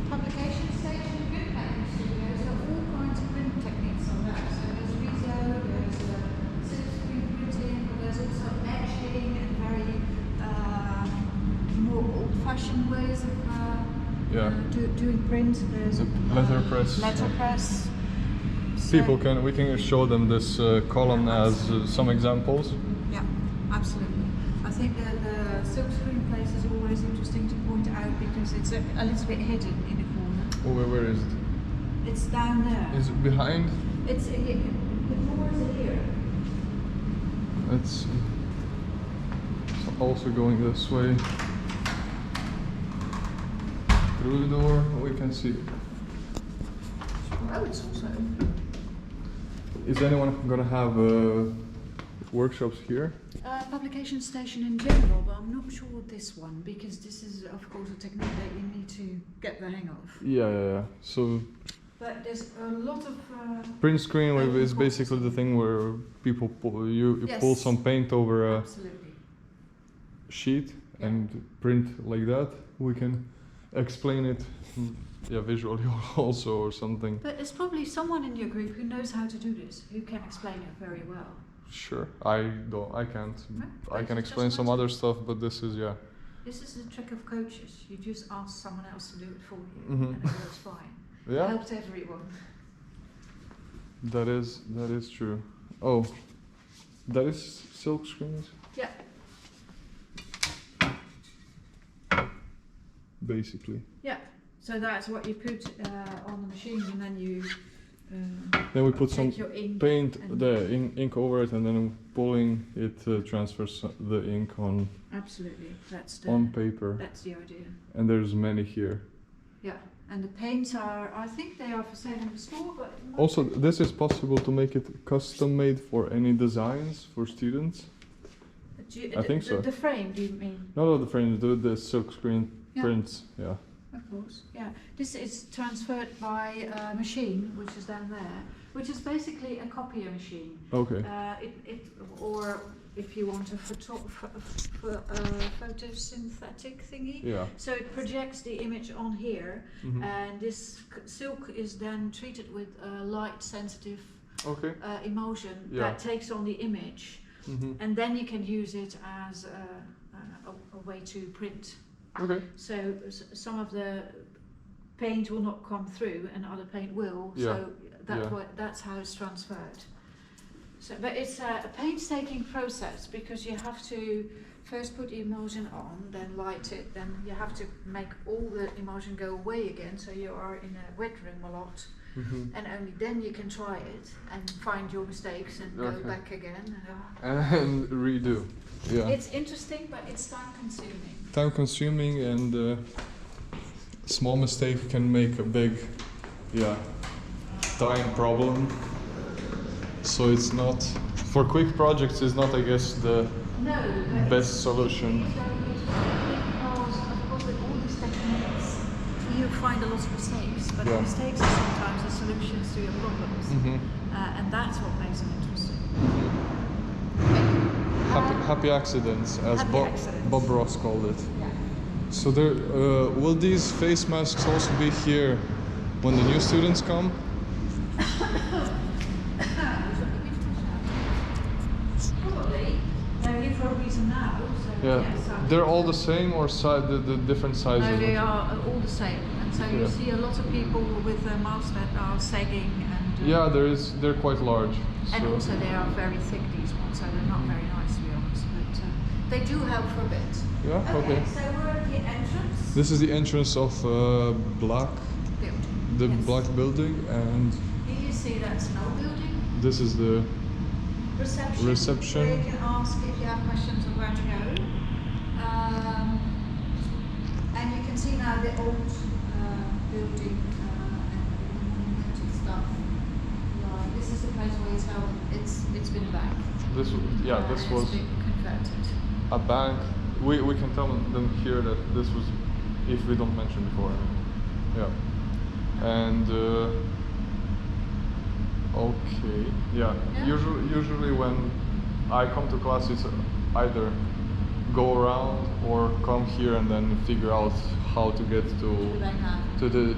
publication station, good printing studios, there are all kinds of print techniques on that. So there's Riso, there's silkscreen printing, but there's also etching and very more old-fashioned ways of doing print. There's Letterpress. letterpress. People we can show them this column as some examples. Yeah, absolutely. I think that the silkscreen place is always interesting to point out because it's a little bit hidden in the corner. Oh, where is it? It's down there. Is it behind? It's here. The door is here. It's also going this way. Through the door, we can see. Oh, it's also open. Is anyone gonna have workshops here? Publication station in general, but I'm not sure this one because this is, of course, a technique that you need to get the hang of. Yeah. So But there's a lot of. print screen is basically the thing where people you Yes. pull some paint over a Absolutely. sheet and print like that. We can explain it, visually also or something. But there's probably someone in your group who knows how to do this, who can explain it very well. Sure, I can't. No, I can it's explain just some not- other stuff, but this is This is the trick of coaches. You just ask someone else to do it for you, Mhm. and it goes fine. yeah. Helps everyone. That is true. Oh, that is silk screens, Yeah. basically. Yeah. So that's what you put on the machine, and then you. Then we put some take your ink paint and- the ink over it, and then pulling it transfers the ink on Absolutely. That's paper. That's the idea. And there's many here. Yeah. And the paints are, I think they are for sale in the store, but. Also, this is possible to make it custom made for any designs for students. I think so. The frame, do you mean? No, the frames, the silk screen Yeah. prints. Yeah. Of course, yeah. This is transferred by a machine, which is down there, which is basically a copier machine. Okay. Or if you want a photosynthetic thingy. Yeah. So it projects the image on here, Mhm. and this silk is then treated with a light-sensitive Okay. emulsion Yeah. that takes on the image, Mhm. and then you can use it as a way to print. Okay. So some of the paint will not come through, and other paint will. Yeah. So that's how it's transferred. So, but it's a painstaking process because you have to first put the emulsion on, then light it, then you have to make all the emulsion go away again. So you are in a wet room a lot, Mhm. and only then you can try it and find your mistakes and Okay. go back again. And redo. Yeah. It's interesting, but it's time consuming. Time consuming, and small mistake can make a big time problem. So it's not for quick projects. It's not, I guess, the No, but best solution. Because, of course, with all these techniques, you find a lot of mistakes, but Yeah. the mistakes are sometimes the solutions to your problems, Mhm. And that's what makes them interesting. Happy accidents, as Happy accidents. Bob Ross called it. Yeah. So there, will these face masks also be here when the new students come? for a reason now. So Yeah. yes, They're all the same or the different sizes? No, they are all the same. And so you Yeah. see a lot of people with their masks that are sagging and. Yeah, they're quite large. And so- also they are very thick, these ones, so they're not very nice to be honest. But they do help for a bit. Yeah, okay. So we're at the entrance. This is the entrance of Black, Building. the Yes. Black building, and Here you see that's an old building. this is the Reception. Where you can ask if you have questions on where to go. And you can see now the old building and monumental stuff. Right. This is the place where it's been a bank. this It's was been converted. a bank. We can tell them here that this was, if we don't mention before. Yeah, and okay, yeah. Yeah. Usually when I come to class, it's either go around or come here and then figure out how to get The bank now. to the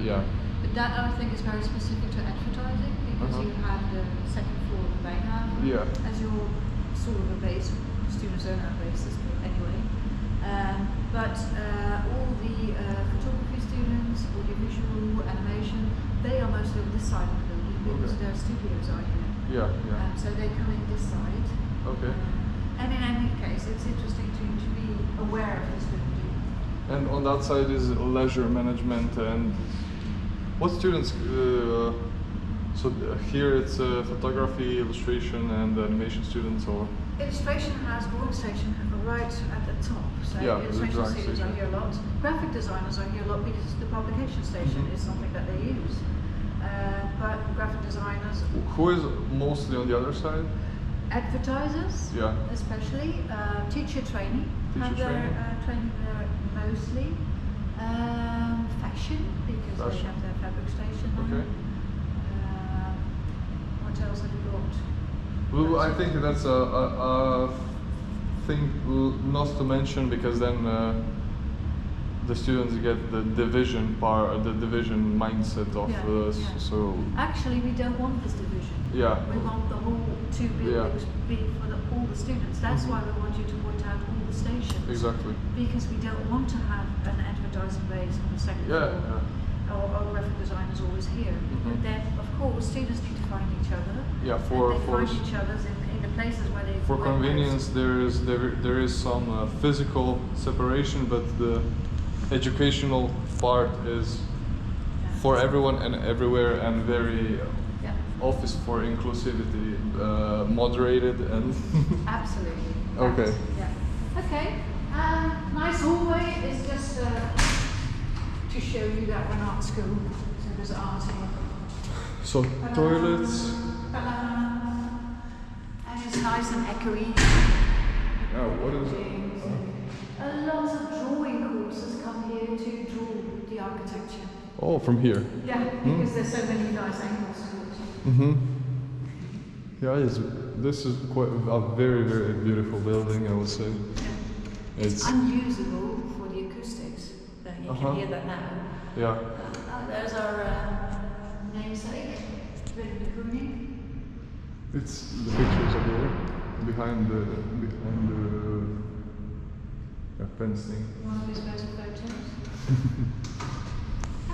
But that I think is very specific to advertising because you have the second floor of the bank Yeah. as your sort of a base. Students don't have bases, but anyway. But all the photography students, audiovisual, animation, they are mostly on this side of the building because Okay. their studios are here. yeah. So they come in this side. Okay. And in any case, it's interesting to be aware of this building. And on that side is leisure management and what students. Here it's photography, illustration, and animation students, or Illustration has drawing station right at the top, so Yeah, the illustration drawing students station. are here a lot. Graphic designers are here a lot because the publication station Mhm. is something that they use. But graphic designers, who is mostly on the other side? advertisers, Yeah. especially teacher training, have Teacher their training. training there mostly. Fashion because they Fashion. have their fabric station. now. Okay. What else have you got? Well, I think that's a thing not to mention because then the students get the division mindset of so Actually, we don't want this division. Yeah. We want the whole two buildings be for all the students. That's why we want you to point out all the stations. Exactly. Because we don't want to have an advertising base on the second Yeah, floor. Or graphic designers always here. But then, of course, students need to find each other. Yeah, and for- they for find each other in the places where they For where convenience, there is some physical separation, but the educational part is for everyone and everywhere, and very Yeah. office for inclusivity, moderated and Absolutely. Okay. Yeah. Okay. Nice hallway is just to show you that we're not school. So there's art here. so toilets. And it's nice and echoey. Oh, what is it? A lot of drawing courses come here to draw the architecture. Oh, from here. Yeah, because there's so many nice angles to it. Mm-hmm. Yeah, this is quite a very, very beautiful building, I would say. It's unusable for the acoustics. You Uh-huh. can hear that now. Yeah. There's our namesake, Wim de Kooning. It's the pictures are here behind the fencing. One of his better photos.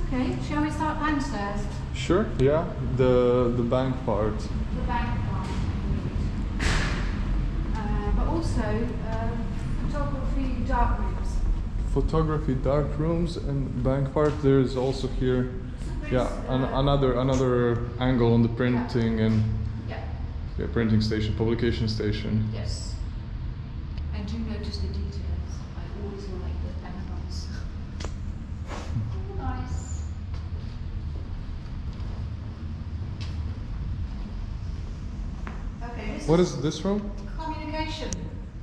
Okay, shall we start downstairs? Sure. Yeah. The bank part. The bank one. But also photography dark rooms. Photography dark rooms and bank part. There is also here. Yeah. Another angle on the printing and Yeah. printing station, publication station. Yes. And do notice the details. I always like the animals. Oh, nice. Okay, this What is this room? communication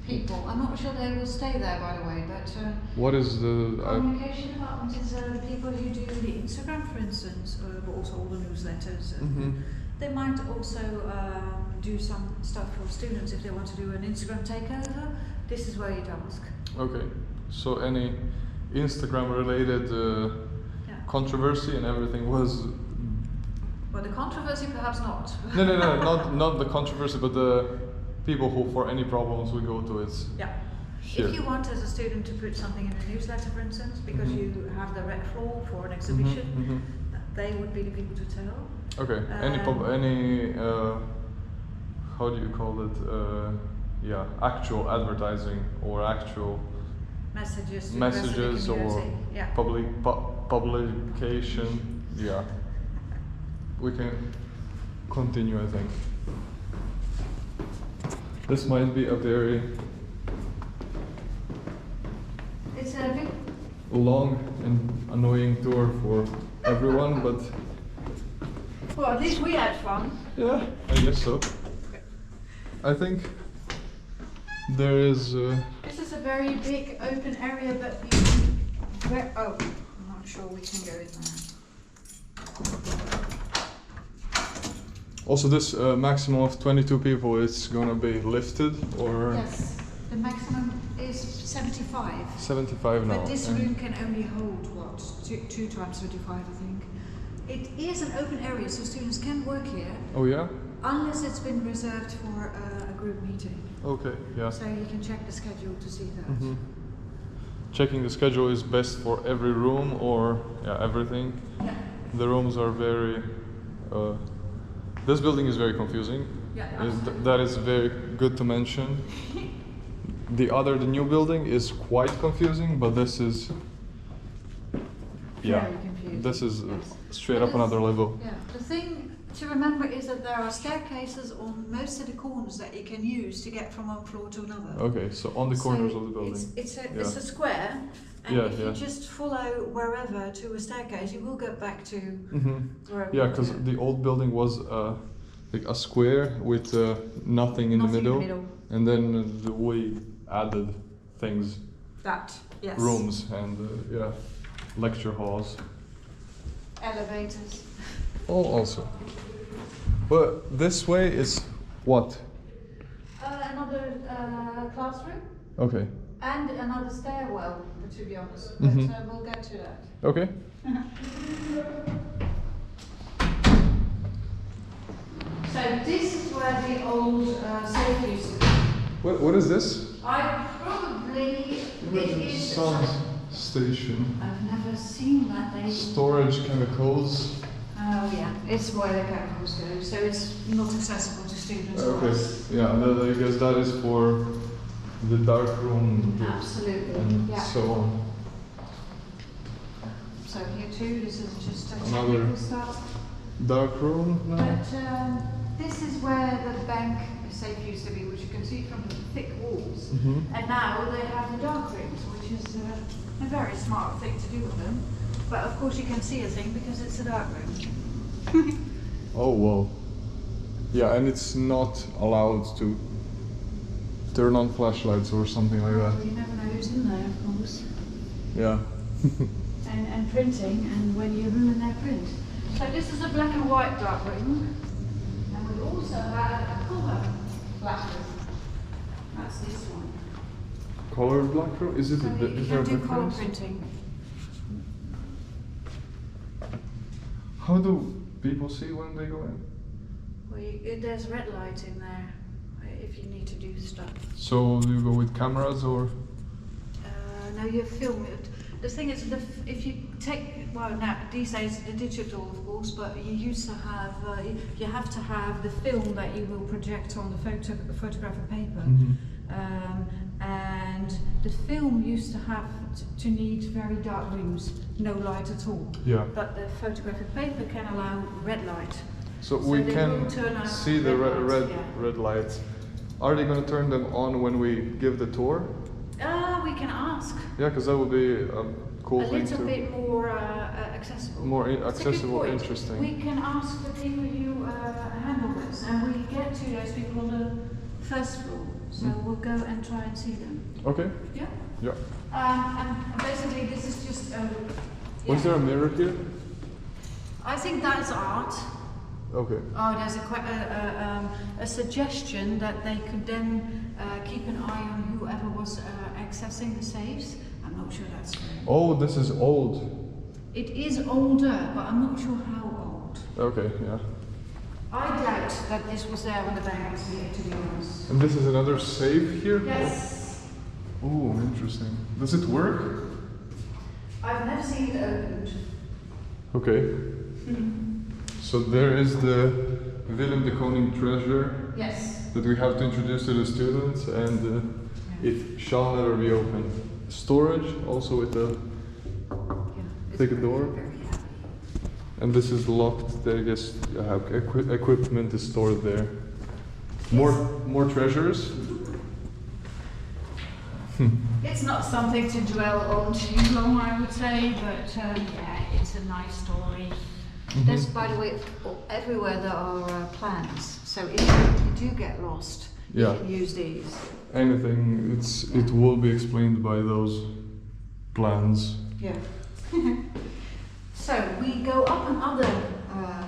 people. I'm not sure they will stay there, by the way, but What is the? communication department is the people who do the Instagram, for instance, but also all the newsletters. Mhm. They might also do some stuff for students if they want to do an Instagram takeover. This is where you'd ask. Okay. So any Instagram related Yeah. controversy and everything was. Well, the controversy perhaps not. No, not the controversy, but people who, for any problems, we go to it. Yeah. Here. If you want as a student to put something in a newsletter, for instance, because you have the rec floor for an exhibition, they would be the people to tell. Okay. How do you call it? Yeah, actual advertising or actual Messages to the rest of the or community. Yeah. publication. Yeah. We can continue, I think. This might be a very It's a bit. long and annoying tour for everyone, but Well, at least we had fun. yeah, I guess so. I think there is. This is a very big open area, but oh, I'm not sure we can go in there. Also, this maximum of 22 people is gonna be lifted, or Yes, the maximum is 75. 75 now. But this room can only hold what? Two times 75, I think. It is an open area, so students can work here Oh yeah. unless it's been reserved for a group meeting. Okay. Yeah. So you can check the schedule to see that. Checking the schedule is best for every room, or yeah, everything. Yeah. The rooms are very. This building is very confusing. Yeah, That is very good to mention. The new building is quite confusing, but this is. Yeah. Very confusing. This is Yes. straight But up another level. Yeah. The thing to remember is that there are staircases on most of the corners that you can use to get from one floor to another. Okay, so on the corners So of the building. It's a Yeah. square, and Yeah, if yeah. you just follow wherever to a staircase, you will get back to wherever. Yeah, you because go. the old building was like a square with nothing in the middle, and then we added things, That, yes. rooms, and yeah, lecture halls. Elevators. Oh, also. But this way is what? Another classroom Okay. and another stairwell, to be honest. But we'll get to that. Okay. So this is where the old safe used to be. What is this? It is. Sound station. I've never seen that. Storage chemicals. Oh yeah, it's where the chemicals go, so it's not accessible to students. or Okay. us. Yeah, I guess that is for the dark room. Absolutely, And yeah. so on. So here too, this is just Another technical stuff. Dark room now. But this is where the bank safe used to be, which you can see from the thick walls. And now they have the dark rooms, which is a very smart thing to do with them. But of course you can see a thing because it's a dark room. Oh well. Yeah, and it's not allowed to turn on flashlights or something like that. Well, you never know who's in there, of course. Yeah. And printing, and when you ruin their print. So this is a black and white dark room. And we also have a colour black room. That's this one. Colored black room? Is it? So you Is there a can do colour difference? printing. How do people see when they go in? Well, there's red light in there if you need to do stuff. So do you go with cameras or? No, you film it. The thing is, if you take, well, now these days the digital, of course, but you used to have, you have to have the film that you will project on the photographic paper. And the film used to have to need very dark rooms, no light at all. Yeah. But the photographic paper can allow red light. So So we they can will turn on see the red lights, yeah. red lights. Are they going to turn them on when we give the tour? We can ask. Yeah, because that would be a cool A thing little to. bit more accessible. More It's a good accessible, point. interesting. We can ask the people who handle this, and we get to those people on the first floor. So we'll go and try and see them. Okay. Yeah. Yeah. And basically, this is just. Was there a mirror here? I think that's art. Okay. Oh, there's a suggestion that they could then keep an eye on whoever was accessing the safes. I'm not sure that's true. Oh, this is old. It is older, but I'm not sure how old. Okay, yeah. I doubt doubt that this was there when the bank was here, to be honest. And this is another safe here? Yes. Oh, interesting. Does it work? I've never seen it opened. Okay. So there is the Willem de Koning treasure Yes. that we have to introduce to the students, and it shall never be opened. Storage also with the big door. Very happy. And this is locked. I guess equipment is stored there. More treasures. It's not something to dwell on too long, I would say, but yeah, it's a nice story. There's, by the way, everywhere there are plans, so if you do get lost, Yeah. you can use these. Anything, it will be explained by those plans. Yeah. So we go up another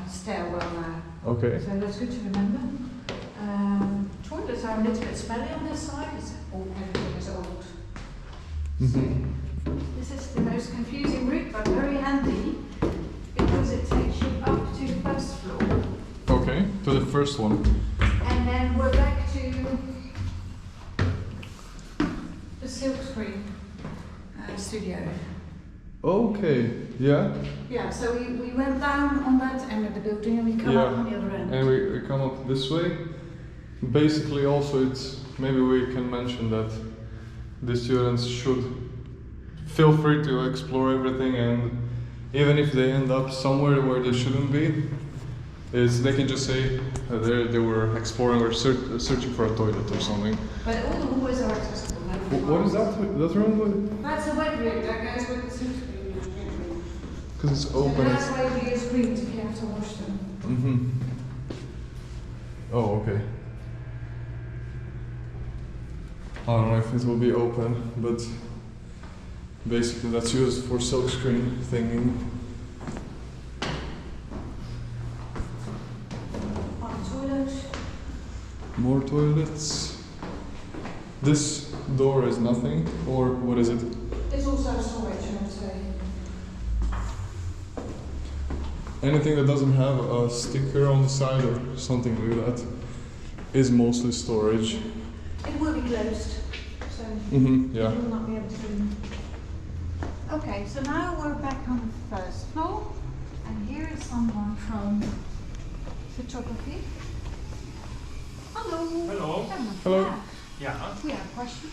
stairwell now. Okay. So that's good to remember. Toilets are a little bit smelly on this side. Everything is old. Mhm. This is the most confusing route, but very handy because it takes you up to the first floor, Okay, to the first one. and then we're back to the silkscreen studio. Okay, yeah. Yeah, so we went down on that end of the building and we come up on the other end. And we come up this way. Basically, also, maybe we can mention that the students should feel free to explore everything, and even if they end up somewhere where they shouldn't be, they can just say they were exploring or searching for a toilet or something. But all the hallways are accessible. What is that? That room? That's a wet room that goes with the silkscreen. Because it's So open. that's why you use screens if you have to wash them. Mm-hmm. Oh, okay. I don't know if it will be open, but basically that's used for silkscreen thingy. Toilet. More toilets. This door is nothing, or what is it? It's also storage, I would say. Anything that doesn't have a sticker on the side or something like that is mostly storage. It will be closed, so Mm-hmm, yeah. you will not be able to do. Okay, so now we're back on the first floor, and here is someone from photography. Hello. Hello. Hello. Yeah. We have a question.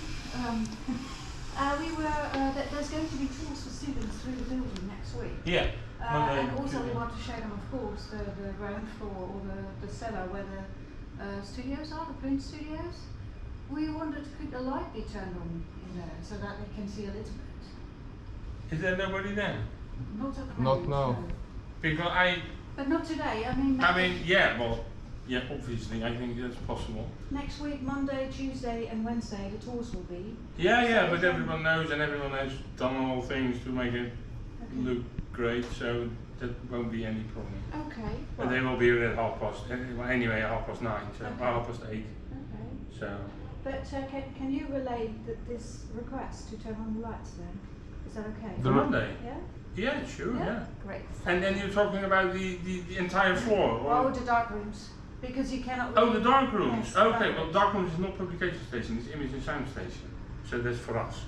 There's going to be tours for students through the building next week. Yeah. Monday, And also we Tuesday. want to show them, of course, the ground floor or the cellar where the studios are, the print studios. We wondered, could the light be turned on in there so that they can see a little bit? Is there nobody there? Not at the Not moment, now. no. Because But not today, I mean, yeah, well, yeah, obviously, I think that's possible. next week, Monday, Tuesday and Wednesday, the tours will be. Yeah, but everyone knows and everyone has done all things to make it look great, so that won't be any problem. Okay. And they will be here at 9:30, at 9:30, so Okay. 8:30. Okay. So But can you relay this request to turn on the lights then? Is that okay? for Monday? Yeah? Yeah, sure, yeah. Great. And then you're talking about the entire floor? Oh, the dark rooms. Because you cannot. Oh, really- the dark rooms. Yes, the Okay, dark well, rooms. dark rooms is not publication station, it's image and sound station. So that's for us.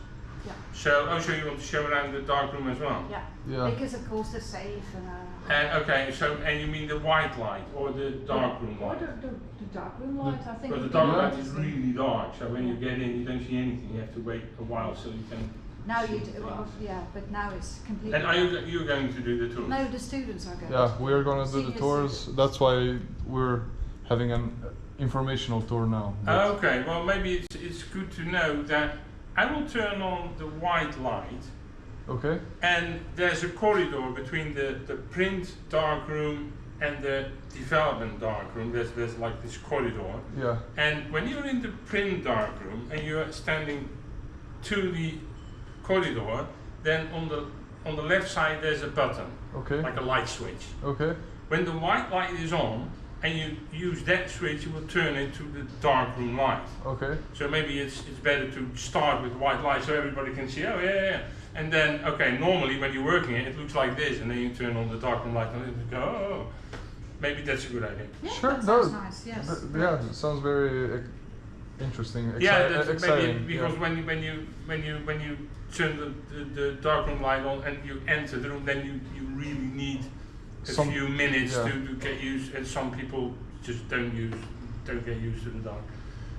Yeah. So, so you want to show around the dark room as well? Yeah. Yeah. Because of course the safe and. Okay, and you mean the white light or the dark room Or light? the dark room light, I think. But the would dark be light is interesting. really dark, so when you get in, you don't see anything. You have to wait a while so you can. Now see you the do, well, things. yeah, but now it's completely. And are you going to do the tour? No, the students are going. Yeah, we are gonna do the Senior tours. students. That's why we're having an informational tour now. But- Okay, well maybe it's good to know that I will turn on the white light. Okay. And there's a corridor between the print dark room and the development dark room. There's like this corridor. Yeah. And when you're in the print dark room and you're standing to the corridor, then on the left side there's a button, Okay. like a light switch. Okay. When the white light is on and you use that switch, you will turn it to the dark room light. Okay. So maybe it's better to start with white light so everybody can see, oh yeah. And then, okay, normally when you're working it looks like this, and then you turn on the dark room light and it go, oh. maybe that's a good idea. Yeah, Sure, that no, sounds nice. Yes. Yeah, it sounds very interesting. Yeah, that's exciting. maybe because yeah. when you turn the darkroom light on and you enter the room, then you really need a few minutes yeah. to get used, and some people just don't get used to the dark.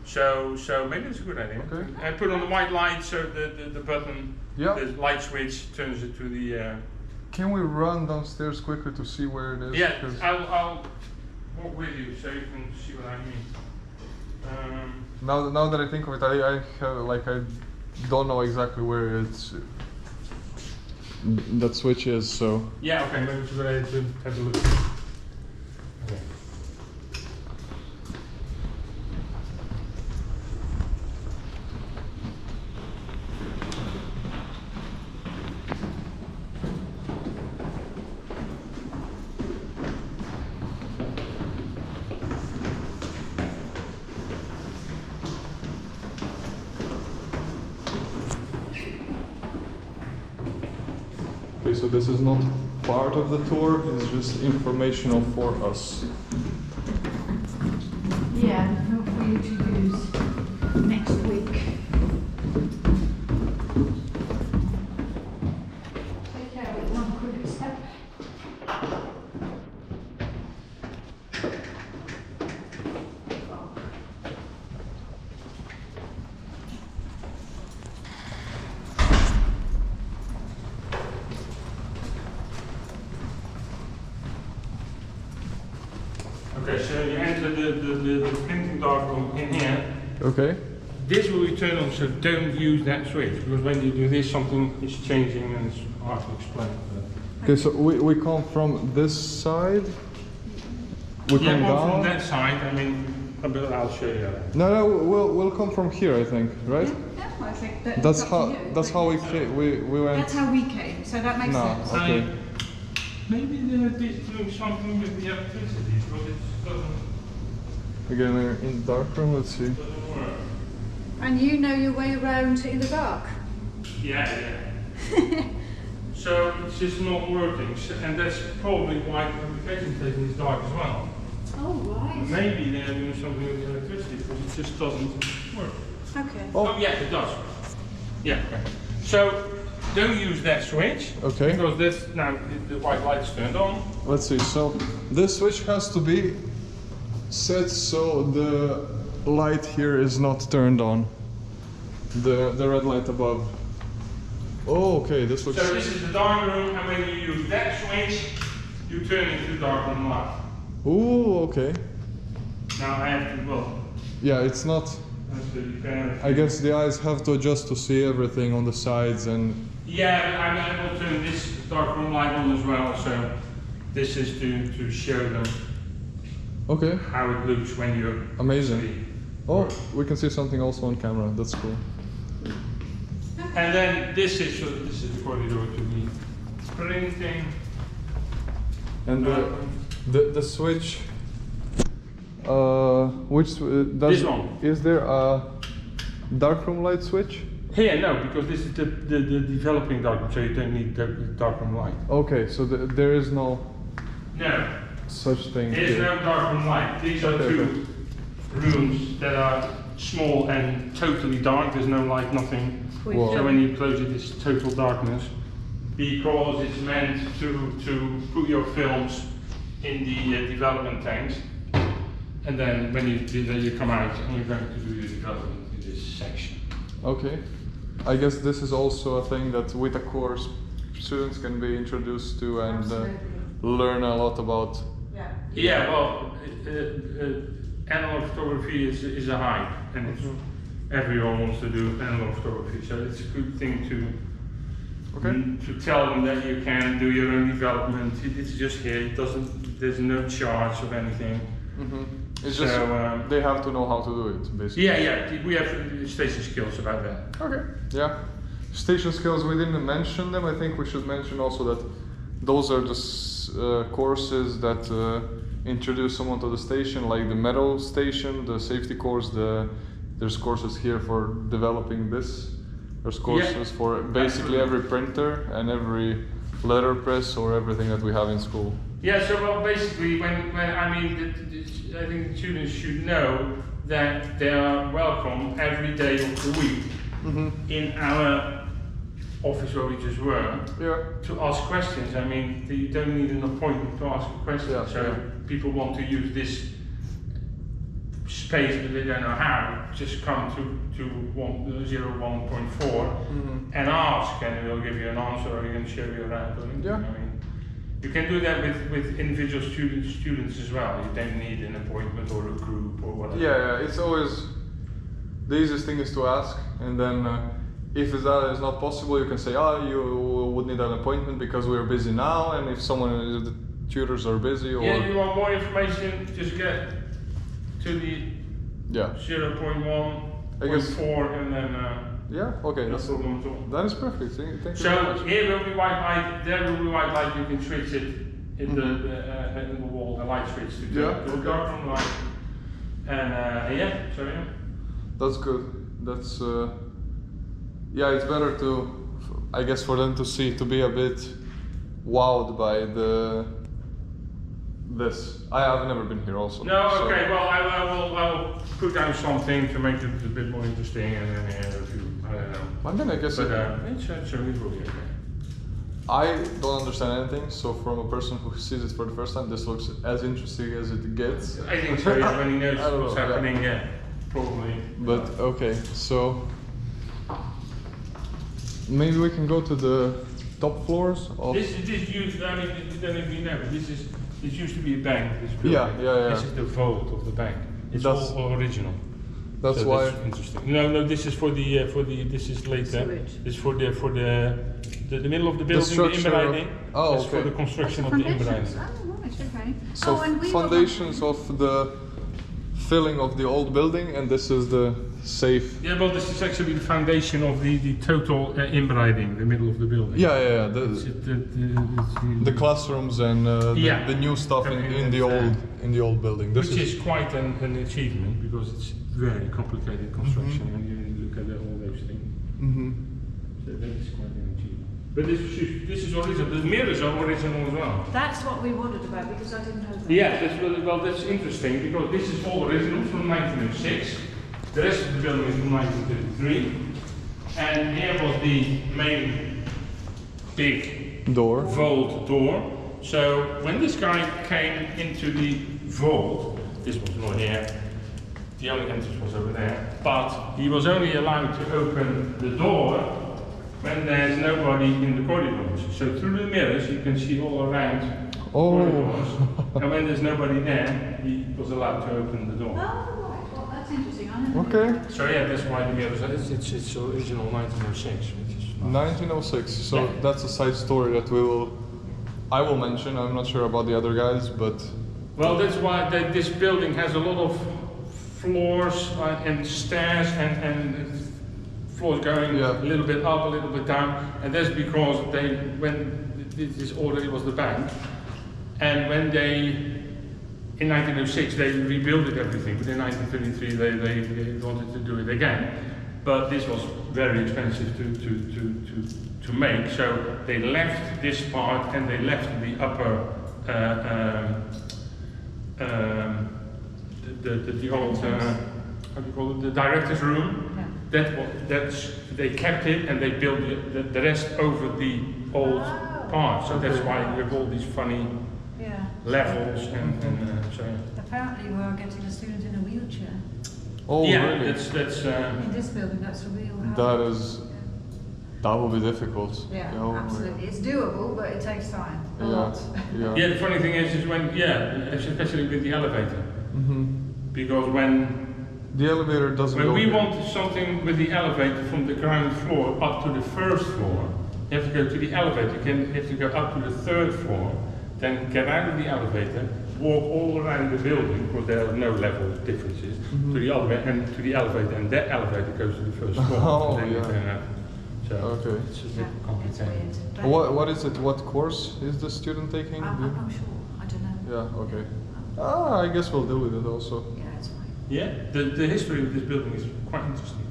So maybe it's a good idea. Okay. And put on the white light so the button, Yeah. the light switch turns it to the. Can we run downstairs quickly to see where it is? Yeah, 'Cause I'll walk with you so you can see what I mean. now that I think of it, I don't know exactly where it's that switch is. So Yeah, okay, maybe it's a good idea to have a look. Okay. okay, so this is not part of the tour. It's just informational for us. Yeah, not for you to use next week. Take care of it one quick step. Okay, so you enter the printing darkroom in here. Okay. This will be turned on, so don't use that switch, because when you do this, something is changing and it's hard to explain. Okay, so we come from this side. We Yeah, come well, down. from that side, I mean, I'll show you. No, we'll come from here. I think, right? Yeah, I think that That's it's up how to you. that's how we came. We went. That's how we came. So that makes No, sense. okay. Maybe they're doing something with the electricity, because it doesn't Again, we're in the dark room. Let's see. work. And you know your way around in the dark. Yeah. So it's just not working, and that's probably why the communication station is dark as well. Oh, right. Maybe they're doing something with the electricity, because it just doesn't work. Okay. Oh yeah, it does. Yeah. So don't use that switch. Okay. Because that's now the white light's turned on. Let's see. So this switch has to be set so the light here is not turned on. The red light above. Oh, okay. This looks. So this is the dark room, and when you use that switch, you turn into dark room light. Ooh, okay. Now I have to, well, Yeah, it's not. you can. I guess the eyes have to adjust to see everything on the sides and. Yeah, but I will turn this dark room light on as well, so this is to show them Okay. how it looks when you're Amazing. asleep. Oh, we can see something also on camera. That's cool. And then this is the corridor to the printing. And the switch. Does This one. Is there a darkroom light switch? Here, no, because this is the developing darkroom, so you don't need the darkroom light. Okay, so there is no No, such thing there's here. no darkroom light. These are Okay, two rooms that are small and totally dark. There's no light, nothing. Wow. So when you close it, it's total darkness. Because it's meant to put your films in the development tanks. And then when you do that, you come out and you're going to do your development in this section. Okay. I guess this is also a thing that with a course students can be introduced to and Absolutely. learn a lot about. Yeah. Yeah, well, analog photography is a hype, and it's, everyone wants to do analog photography, so it's a good thing to tell them that you can do your own development. It's just here. It doesn't. There's no charge of anything. It's So, just they have to know how to do it, basically. Yeah. We have station skills about that. Okay. Yeah. Station skills, we didn't mention them. I think we should mention also that those are the courses that introduce someone to the station, like the metal station, the safety course. There's courses here for developing this. There's courses for basically every printer and every letterpress or everything that we have in school. Yeah, so well, basically, when I mean, I think the students should know that they are welcome every day of the week in our office where we just were to ask questions. I mean, you don't need an appointment to ask a question. So if people want to use this space but they don't know how, just come to 01.4 and ask, and we'll give you an answer, or we can show you around. Or anything. I mean, you can do that with individual students as well. You don't need an appointment or a group or whatever. Yeah, it's always the easiest thing is to ask, and then if that is not possible, you can say, you would need an appointment because we're busy now, and if the tutors are busy, or you want more information, just get to the 0.1, I guess 0.4, and then okay, no problem at all. That is perfect. Thank you very So much. here will be white light, there will be white light. You can switch it in the wall, the light switch to the dark room light, and That's good. That's it's better to, I guess, for them to be a bit wowed by this. I have never been here also. No, okay. Well, I will put down something to make it a bit more interesting, and then a few. I don't know. And then I guess But it will be okay. I don't understand anything, so from a person who sees it for the first time, this looks as interesting as it gets. I think so. Yeah, when he knows what's happening, probably. But okay, so maybe we can go to the top floors of. This used. I mean, you don't even know. This used to be a bank. This building. Yeah. This is the vault of the bank. It's all original. That's so why. That's interesting. No. This is for the. This is later. Sewage. This is for the middle of the building. The The inbreiding. Oh, That's for the construction of the Foundations. inbreiding. Oh, right, okay. So and we foundations of the filling of the old building, and this is the safe. Yeah, well, this is actually the foundation of the total inbreiding, the middle of the building. Yeah. It's The classrooms and the new stuff in the old building. Which is quite an achievement because it's very complicated construction when you look at all those things. So that is quite an achievement. But this is original. The mirrors are original as well. That's what we wondered about because I didn't know that. Yeah, that's interesting because this is all original from 1906. The rest of the building is from 1933. And here was the main big door. vault door. So when this guy came into the vault, this was not here, the only entrance was over there, but he was only allowed to open the door when there's nobody in the corridors. So through the mirrors you can see all around corridors, and when there's nobody there, he was allowed to open the door. Oh, right. Well, that's interesting. I never Okay. knew that. So yeah, that's why the mirrors are, it's original 1906, which is nice. 1906. So that's a side story that I will mention. I'm not sure about the other guys, but Well, that's why this building has a lot of floors and stairs and floors going a little bit up, a little bit down, and that's because this already was the bank, and when in 1906 they rebuilt everything, but in 1933 they wanted to do it again, but this was very expensive to make, so they left this part and they left the upper the old how do you call it, the director's room. They kept it and they built the rest over the old part. So that's why you have all these funny levels and so. Apparently, we're getting a student in a wheelchair. oh really? That's In this building, that's a real help. That will be difficult. Yeah, Oh, absolutely. It's doable, but it takes time. A Yeah. lot. Yeah, the funny thing is when especially with the elevator, because when The elevator doesn't go we here. want something with the elevator from the ground floor up to the first floor, you have to go to the elevator. You have to go up to the third floor, then get out of the elevator, walk all around the building, because there are no level differences, to the elevator, and that elevator goes to the first floor. Oh, And then yeah. So Okay. it's a Yeah, bit it's complicated. weird. What is it? What course is the student taking? I'm not sure. I don't know. Yeah. Okay. I guess we'll deal with it also. Yeah, it's fine. Yeah, the history of this building is quite interesting.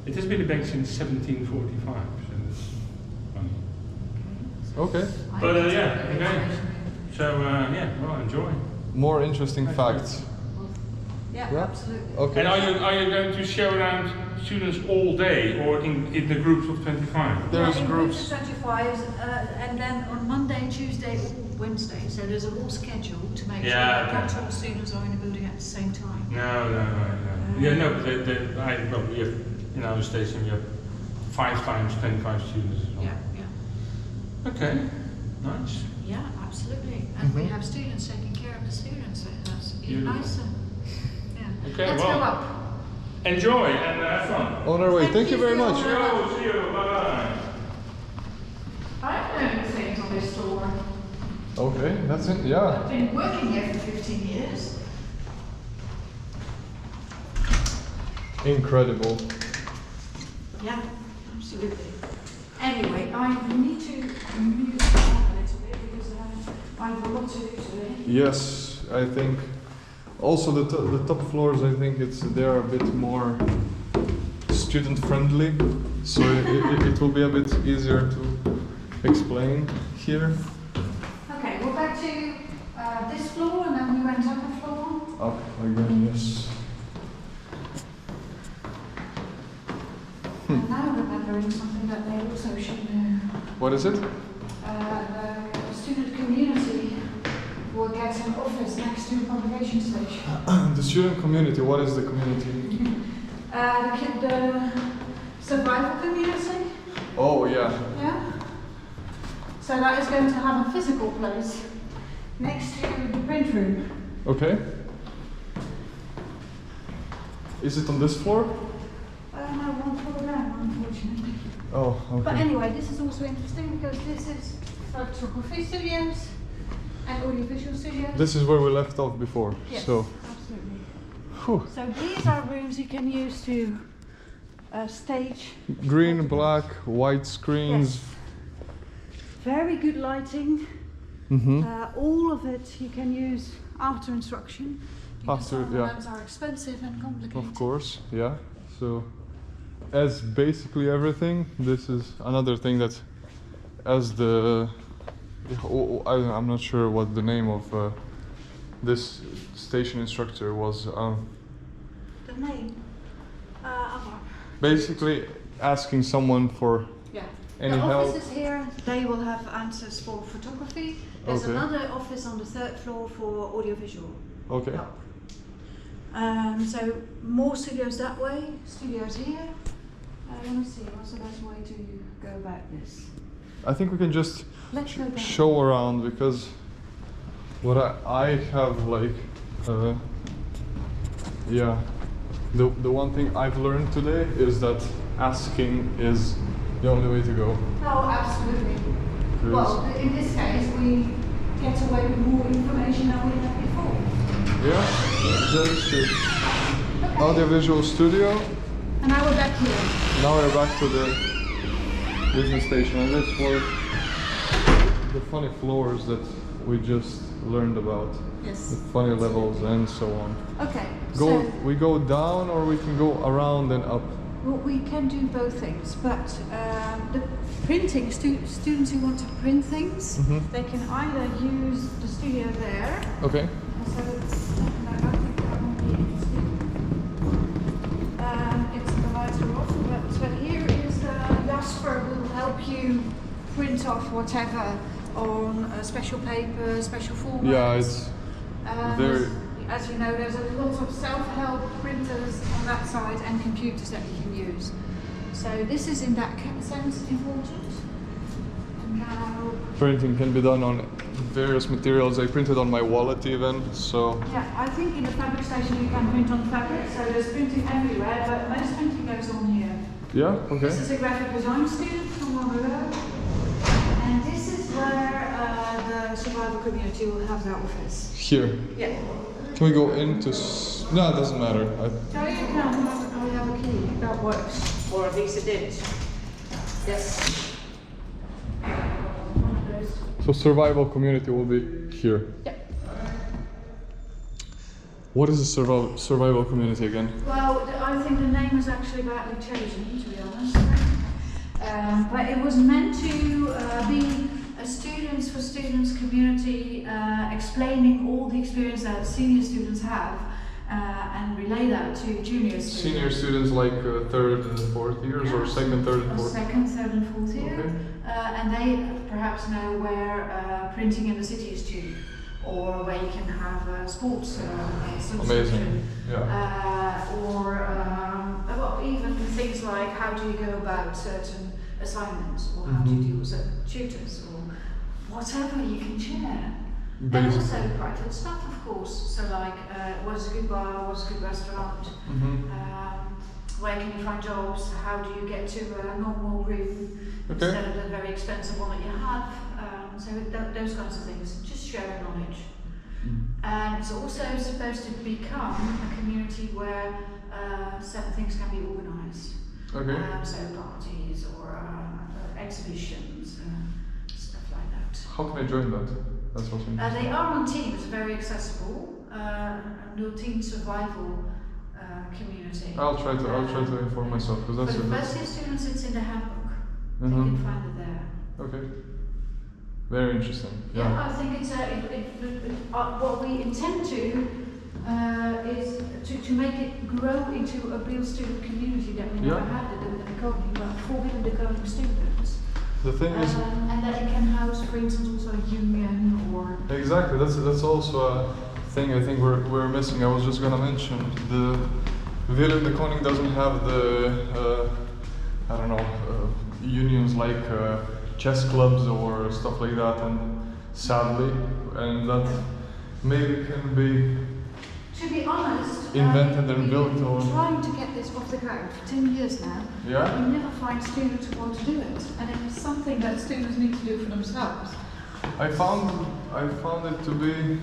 It has been a bank since 1745, so it's funny. Okay. I But, think yeah, it's okay. information. So yeah, well, enjoy. More interesting facts. Yeah, Yeah. absolutely. Okay. And are you going to show around students all day, or in the groups of 25? There's in groups. of 25, and then on Monday, Tuesday, or Wednesday. So there's a whole schedule to make sure Yeah, that okay. not all students are in the building at the same time. No. Yeah, no, but we have in our station we have 5 times 25 students as well. Yeah. Okay, nice. Yeah, absolutely. And we Mhm. have students taking care of the students, so that's even Beautiful. nicer. Yeah. Okay, Let's well. go up. Enjoy and have fun. On our way. Thank Thank you you very for much. your- See you, bye-bye. I've learned things on this store. Okay, that's it. Yeah. I've been working here for 15 years. Incredible. Yeah, absolutely. Anyway, I need to move on a little bit because I have a lot to do today. Yes, I think. Also, the top floors, I think they're a bit more student friendly, so it will be a bit easier to explain here. Okay, we're back to this floor and then we went up a floor. Up again, yes. And now remembering something that they also should know. What is it? The student community will get an office next to the publication station. The student community. What is the community? The survival community, Oh yeah. yeah? So that is going to have a physical place next to the print room. Okay. Is it on this floor? No, one floor down, unfortunately. Oh, okay. But anyway, this is also interesting because this is photography studios and audiovisual studios. This is where we left off before. Yes, So, absolutely. whew. So these are rooms you can use to stage. Green, black, white screens. Yes. Very good lighting. Mm-hmm. All of it you can use after instruction. Because After, some yeah. programs are expensive and complicated. Of course, yeah. So, as basically everything, this is another thing that, as the, I'm not sure what the name of this station instructor was. The name? Amar. Basically, asking someone for Yeah. any the help. offices here, they will have answers for photography. There's Okay. another office on the 3rd floor for audiovisual Okay. help. So more studios that way, studios here. Let me see, what's the best way to go about this? I think we can just Let's go down. show around because what I have like, yeah, the one thing I've learned today is that asking is the only way to go. Oh, absolutely. 'Cause- Well, in this case, we get away with more information than we had before. yeah, that is true. Audiovisual studio. And now we're back here. Now we're back to the business station, and this was the funny floors that we just learned about. The Yes. funny levels and so on. Okay. We go down or we can go around and up. Well, we can do both things, but the printing students who want to print things, Mhm. they can either use the studio there. Okay. So it's, no, I think that won't be interesting. It's the lights are off, but here is Jasper who will help you print off whatever on special paper, special formats. Yeah, it's very. As you know, there's a lot of self-help printers on that side and computers that you can use. So this is in that sense important. And now, Printing can be done on various materials. I printed on my wallet even, so yeah, I think in the fabric station you can print on fabric, so there's printing everywhere, but most printing goes on here. yeah, okay. This is a graphic design student from Monroe, and this is where the survival community will have their office. Here. Yeah. Can we go into? No, it doesn't matter. No, you can. I have a key. That works. Or at least it did. Yes. One of those. So survival community will be here. Yep. What is a survival community again? Well, I think the name was actually badly chosen, to be honest. But it was meant to be students for students community, explaining all the experience that senior students have and relay that to junior students. Senior students like third and fourth years, or second, third, and fourth? Second, third and fourth year. Okay. And they perhaps know where printing in the city is due, or where you can have sports subscription. Amazing. Yeah. Well, even things like how do you go about certain assignments, or how do you deal with certain tutors, or whatever you can share. And also private stuff, of course. So like, what is a good bar, what's a good restaurant, where can you find jobs, how do you get to a normal room instead of the very expensive one that you have. So those kinds of things, just sharing knowledge. And it's also supposed to become a community where certain things can be organised. Okay. So parties or exhibitions, stuff like that. How can I join that? That's also interesting. They are on Teams, very accessible. No Team survival community. I'll try to inform myself, because that's for the first year students, it's in the handbook. You can find it there. Okay. Very interesting. Yeah, I think it's what we intend to is to make it grow into a real student community that we never had in the Coding, about 4 million decoding students. The thing is, and that it can house, for instance, also a union or. Exactly. That's also a thing I think we're missing. I was just gonna mention the Willem de Koning doesn't have the I don't know unions like chess clubs or stuff like that, and sadly, and that maybe can be. To be honest, invented and built, or trying to get this off the ground for 10 years now. Yeah. You never find students who want to do it, and it's something that students need to do for themselves. I found it to be,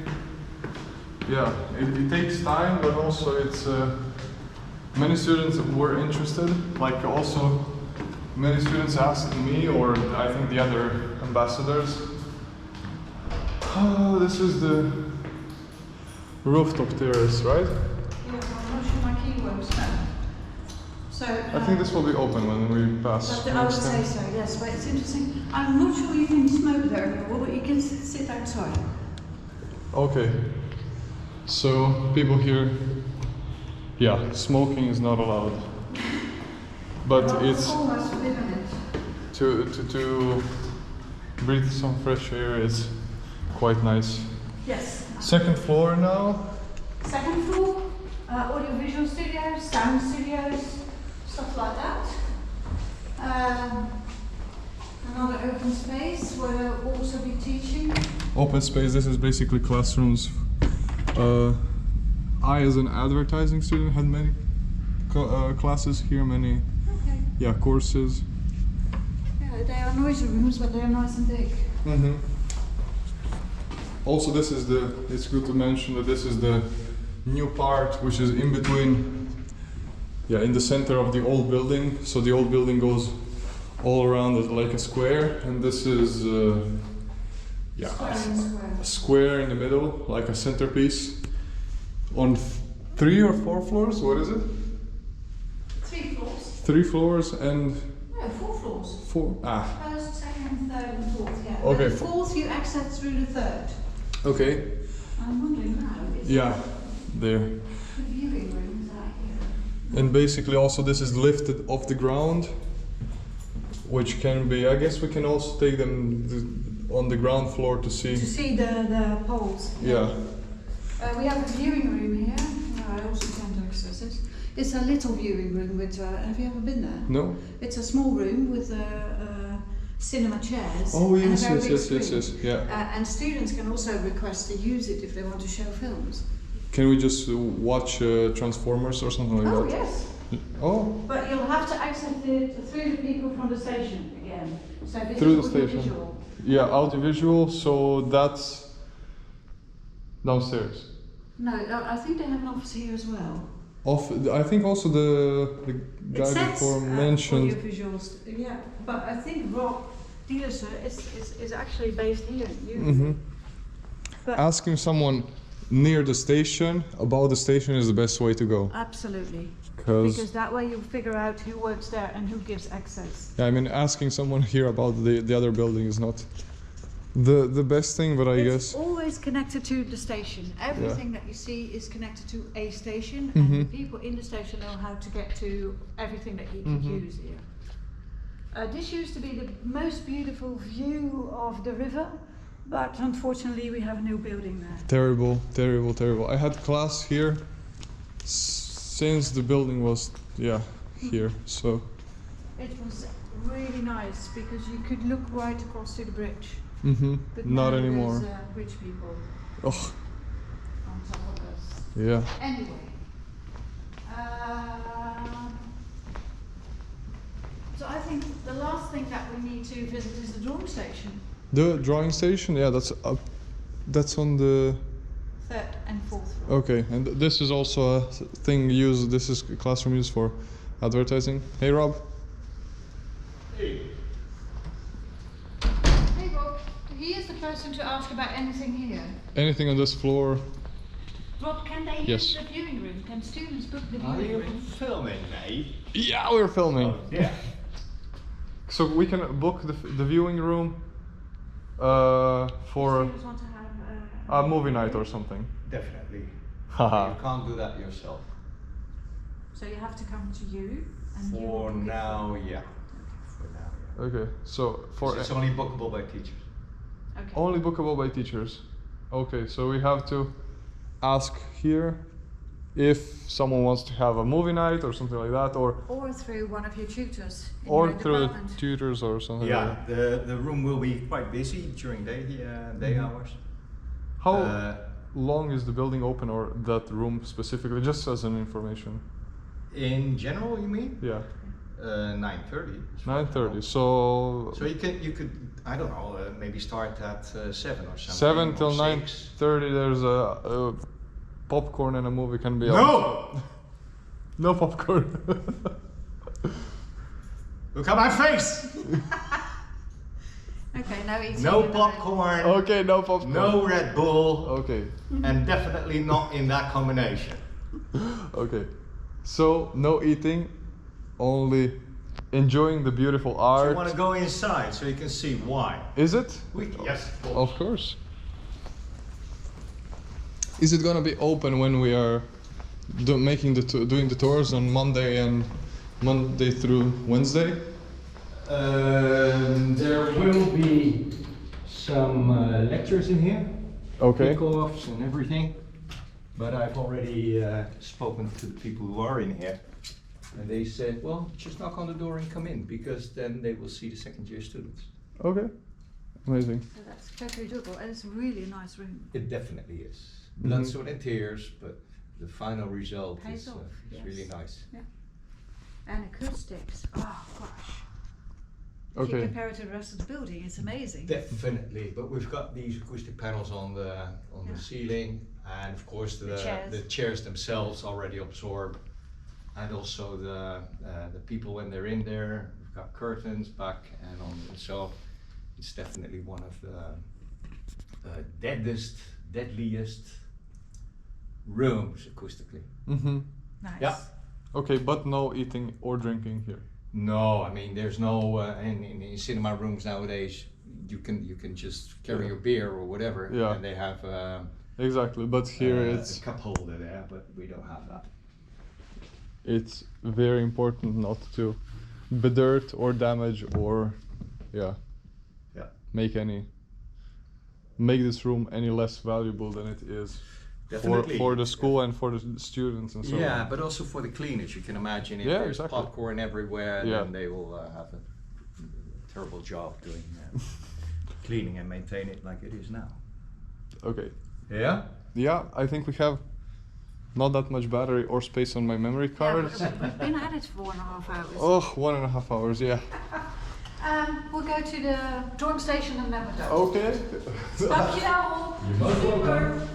it takes time, but also it's many students were interested. Like also, many students asked me, or I think the other ambassadors. This is the rooftop terrace, right? Yeah, I'm not sure my key works now. So. I think this will be open when we pass. But I would say so, yes. But it's interesting. I'm not sure you can smoke there anymore, but you can sit outside. Okay. So people here, smoking is not allowed. But it's almost forbidden it. to breathe some fresh air is quite nice. Yes. Second floor now. Second floor, audiovisual studios, sound studios, stuff like that. Another open space where they'll also be teaching. Open space, this is basically classrooms. I, as an advertising student, had many classes here, many courses. Yeah, they are noisy rooms, but they are nice and big. Also, it's good to mention that this is the new part, which is in between, in the center of the old building. So the old building goes all around it like a square, and this is a square in the middle, like a centerpiece. On 3 or 4 floors, what is it? 3 floors. 3 floors and. No, 4 floors. 4. First, second, third, and fourth. Yeah. Okay. But the fourth you access through the third. Okay. I'm wondering now. There. The viewing rooms are here. And basically, also this is lifted off the ground, which can be. I guess we can also take them on the ground floor to see. To see the poles. Yeah. We have a viewing room here. I also can't access it. It's a little viewing room with. Have you ever been there? No. It's a small room with cinema chairs. Oh yes, and a very big yes. screen. Yeah. And students can also request to use it if they want to show films. Can we just watch Transformers or something like that? Yes. Oh. But you'll have to access it through the people from the station again. So this Through is the station. audiovisual. Yeah, audiovisual. So that's downstairs. No, I think they have an office here as well. I think also the guy before mentioned. Audiovisuals, but I think Rob Dealerser is actually based here. But asking someone near the station about the station is the best way to go. Absolutely. Because that way you figure out who works there and who gives access. I mean, asking someone here about the other building is not The best thing, but I It's guess always connected to the station. Everything that you see is connected to a station, Mhm. and the people in the station know how to get to everything that you can Mhm. use here. This used to be the most beautiful view of the river, but unfortunately we have a new building there. terrible, terrible, terrible. I had class here since the building was here. So It was really nice because you could look right across to the bridge. But not now anymore. there's rich people Oh on top of us. yeah. Anyway, so I think the last thing that we need to visit is the drawing station, The drawing station, yeah, that's up. That's on the. 3rd and 4th floor. Okay, and this is also a thing used. This is classroom used for advertising. Hey, Rob. Hey. Hey Bob, he is the person to ask about anything here. Anything on this floor? Rob, can they Yes. use the viewing room? Can students book the Are viewing you room? filming, mate? Yeah, we're filming. Oh, yeah. So we can book the viewing room for Students want to have a movie night or something. Definitely. Haha. You can't do that yourself. So you have to come to you and you will For book it now, for- yeah. For now, yeah. Okay, so for It's only bookable by teachers. Okay. only bookable by teachers. Okay, so we have to ask here if someone wants to have a movie night or something like that, or through one of your tutors in or your through the department. tutors or something. Yeah, Like that. the room will be quite busy during day hours. How long is the building open, or that room specifically, just as an information? In general, you mean? Yeah, 9:30. 9:30. So So you could I don't know maybe start at 7 or something. 7 till or 6. 9:30. There's a popcorn and a movie can be. No! No popcorn. Look at my face! Okay, no eating. No in the popcorn. Okay, no popcorn. No Red Bull. Okay, And definitely not in that combination. okay. So no eating, only enjoying the beautiful So art. you want to go inside so you can see why. Is it? Yes, Of course. Is it gonna be open when we are doing the tours on Monday through Wednesday? There will be some lectures in here. Okay. Kickoffs and everything. But I've already spoken to the people who are in here. And they said, well, just knock on the door and come in, because then they will see the second year students. Okay. Amazing. So that's totally doable, and it's really a nice room. It definitely is. Blood, sweat and tears, but the final result Pays is off, yes. really nice. And acoustics, oh gosh. If you Okay. compare it to the rest of the building, it's amazing. Definitely, but we've got these acoustic panels on the Yeah. ceiling, and of course the chairs themselves already absorb, and also the people when they're in there. We've got curtains back and on, so it's definitely one of the deadliest rooms acoustically. Mm-hmm. Nice. Yeah. Okay, but no eating or drinking here. No, I mean there's no in cinema rooms nowadays. You can just carry your beer or whatever, Yeah. and they have Exactly, but here it's a cup holder there, but we don't have that. it's very important not to be dirt or damage or Yeah. make this room any less valuable than it is Definitely. for the school and for the students and so Yeah, on. but also for the cleaners. You can imagine if Yeah, there's exactly. popcorn everywhere, Yeah. then they will have a terrible job doing cleaning and maintain it like it is now. Okay. Yeah. Yeah, I think we have not that much battery or space on my memory Yeah, card. but we've been at it for 1.5 hours. Oh, 1.5 hours, yeah. We'll go to the drawing station and then we're done. Okay. Dankjewel. Super.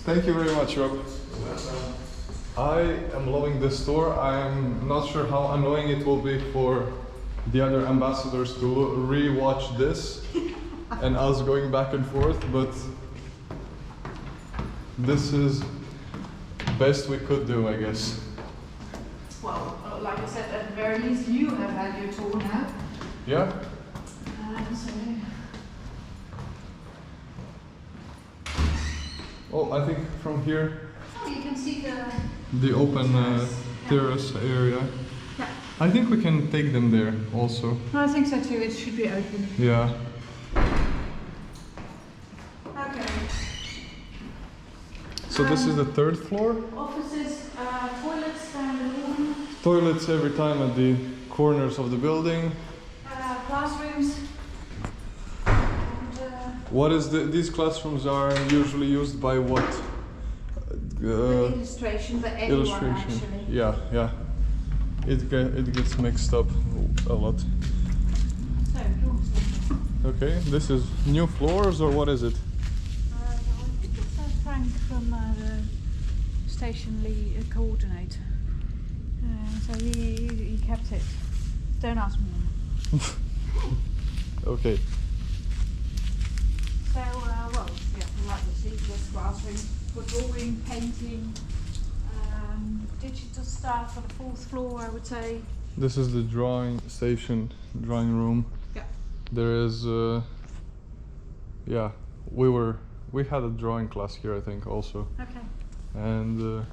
Thank you very much, Rob. I am loving this tour. I am not sure how annoying it will be for the other ambassadors to re-watch this and us going back and forth, but this is best we could do, I guess. Well, like I said, at the very least you have had your tour now. Yeah? So Oh, I think from here, Oh, you can see the open terrace area. Yeah. I think we can take them there also. I think so too. It should be open. Yeah. Okay. So this is the third floor. Offices, toilets down the room, Toilets every time at the corners of the building. classrooms. And, What is these classrooms are usually used by what? the illustration, but anyone Illustration. actually. Yeah, yeah. It gets mixed up a lot. So, drawing station. Okay, this is new floors or what is it? I think it's Frank from the station lead coordinator. So he kept it. Don't ask me. Okay. So, well, yeah, like you see, this classroom for drawing, painting, digital stuff on the fourth floor, I would say. This is the drawing station, drawing room. Yeah. There is, yeah, we had a drawing class here, I think, also. Okay. And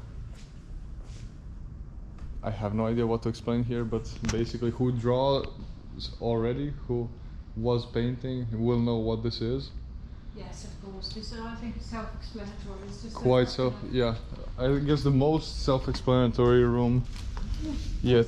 I have no idea what to explain here, but basically who draws already, who was painting, will know what this is. Yes, of course. This, I think, is self-explanatory. It's just Quite self, yeah. I guess the most self-explanatory room yet.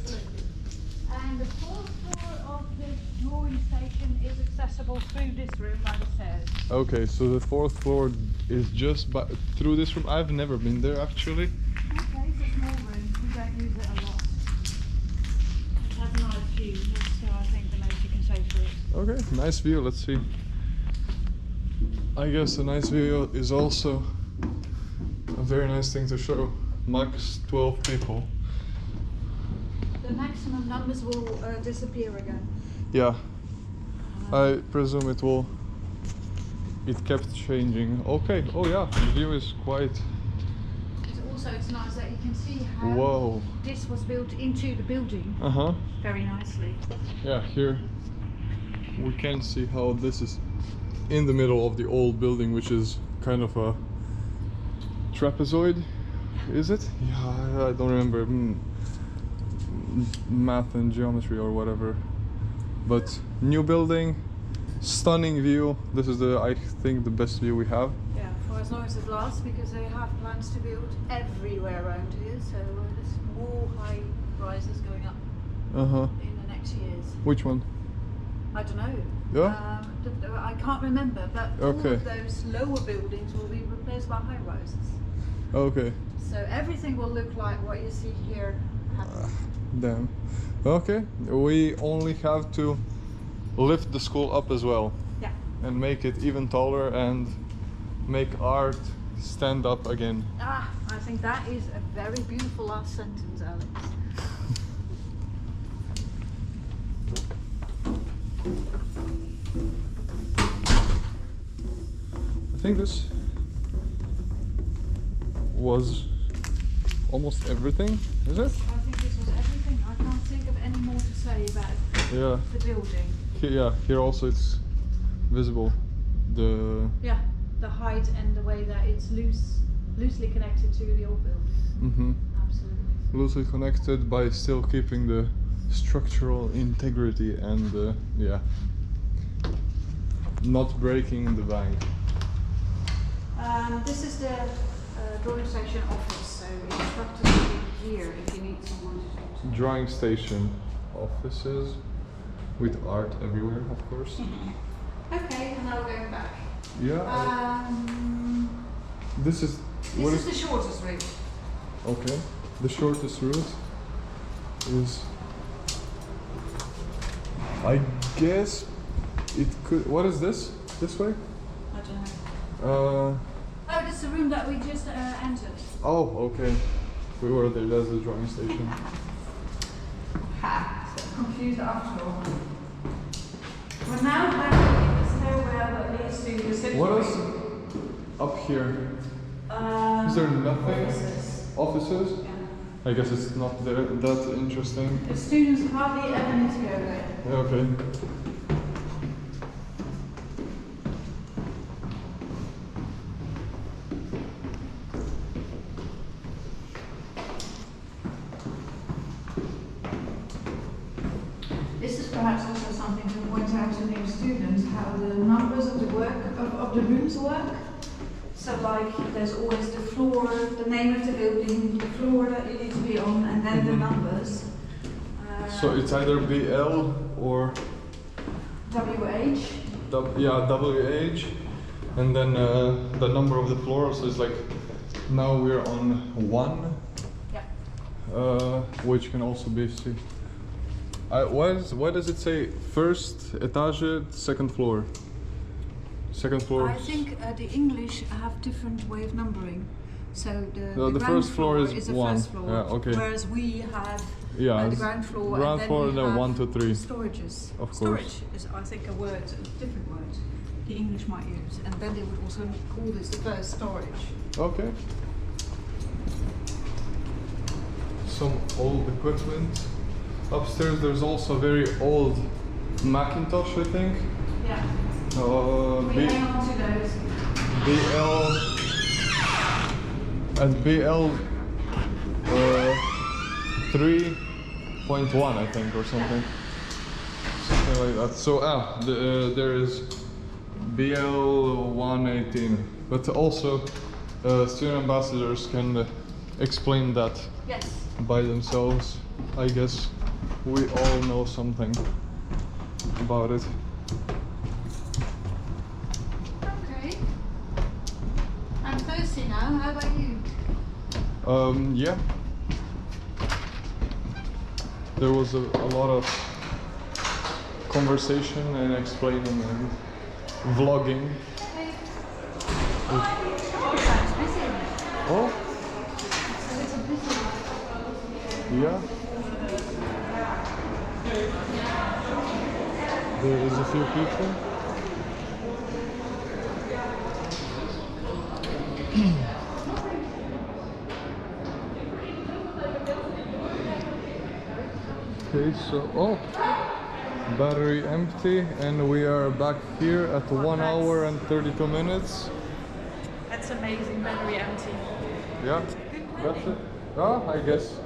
And the fourth floor of the drawing station is accessible through this room by the stairs. Okay, so the fourth floor is just through this room. I've never been there actually. Okay, it's a small room. We don't use it a lot. It has a nice view. That's, I think, the most you can say for it. Okay, nice view. Let's see. I guess a nice view is also a very nice thing to show. Max 12 people. The maximum numbers will disappear again. Yeah, I presume it will. It kept changing. Okay. Oh yeah, the view is quite. It's nice that you can see how Whoa. this was built into the building very nicely. Yeah, here we can see how this is in the middle of the old building, which is kind of a trapezoid. Is it? Yeah, I don't remember math and geometry or whatever. But new building, stunning view. This is I think the best view we have. Yeah, for as long as it lasts, because they have plans to build everywhere around here, so there's more high rises going up in the next years. Which one? I don't know. Yeah? I can't remember, but all Okay. of those lower buildings will be replaced by high rises. Okay. So everything will look like what you see here happen. Damn. Okay. We only have to lift the school up as well. Yeah. And make it even taller and make art stand up again. I think that is a very beautiful last sentence, Alex. I think this was almost everything, is it? I think this was everything. I can't think of any more to say about the building. Here also it's visible. Yeah, the height and the way that it's loosely connected to the old building. Absolutely. Loosely connected by still keeping the structural integrity and not breaking the bank. This is the drawing station office, so instructors will be here if you need someone to do. Drawing station offices with art everywhere, of course. Okay, and now we're going back. Yeah. This is the shortest route. okay. The shortest route is, I guess, it could. What is this? This way? I don't know. Oh, this is the room that we just entered. Oh, okay. We were there. That's the drawing station. Ha! So confused after all. We're now back in the stairwell that leads to the sixth What is room. up here? Is there nothing? Offices. Offices? Yeah. I guess it's not there that interesting. The students hardly ever need to go there. Okay. of the rooms work. So like there's always the floor, the name of the building, the floor that you need to be on, and then the numbers. So it's either BL or WH. WH, and then the number of the floor. So it's like now we're on 1, which can also be C. Why does it say first etage, second floor? Second floor. I think the English have different way of numbering. So the first floor is the 1. first floor, Yeah, okay. whereas we have Yeah, the ground floor, ground floor, and then then 1 to 3. storages. Of course. Storage is, I think, a word, a different word the English might use, and then they would also call this the first storage. Okay. Some old equipment. Upstairs there's also a very old Macintosh, I think. Yeah. We hang on to those. BL and BL 3.1, I think, or something. Something like that. So there is BL 118, but also student ambassadors can explain that Yes. by themselves. I guess we all know something about it. Okay. I'm thirsty now. How about you? Yeah. There was a lot of conversation and explaining and vlogging. Oh? Yeah. There is a few people. Okay, so battery empty, and we are back here at 1 hour and 32 minutes. That's amazing. Battery empty. Yeah, that's it. I guess.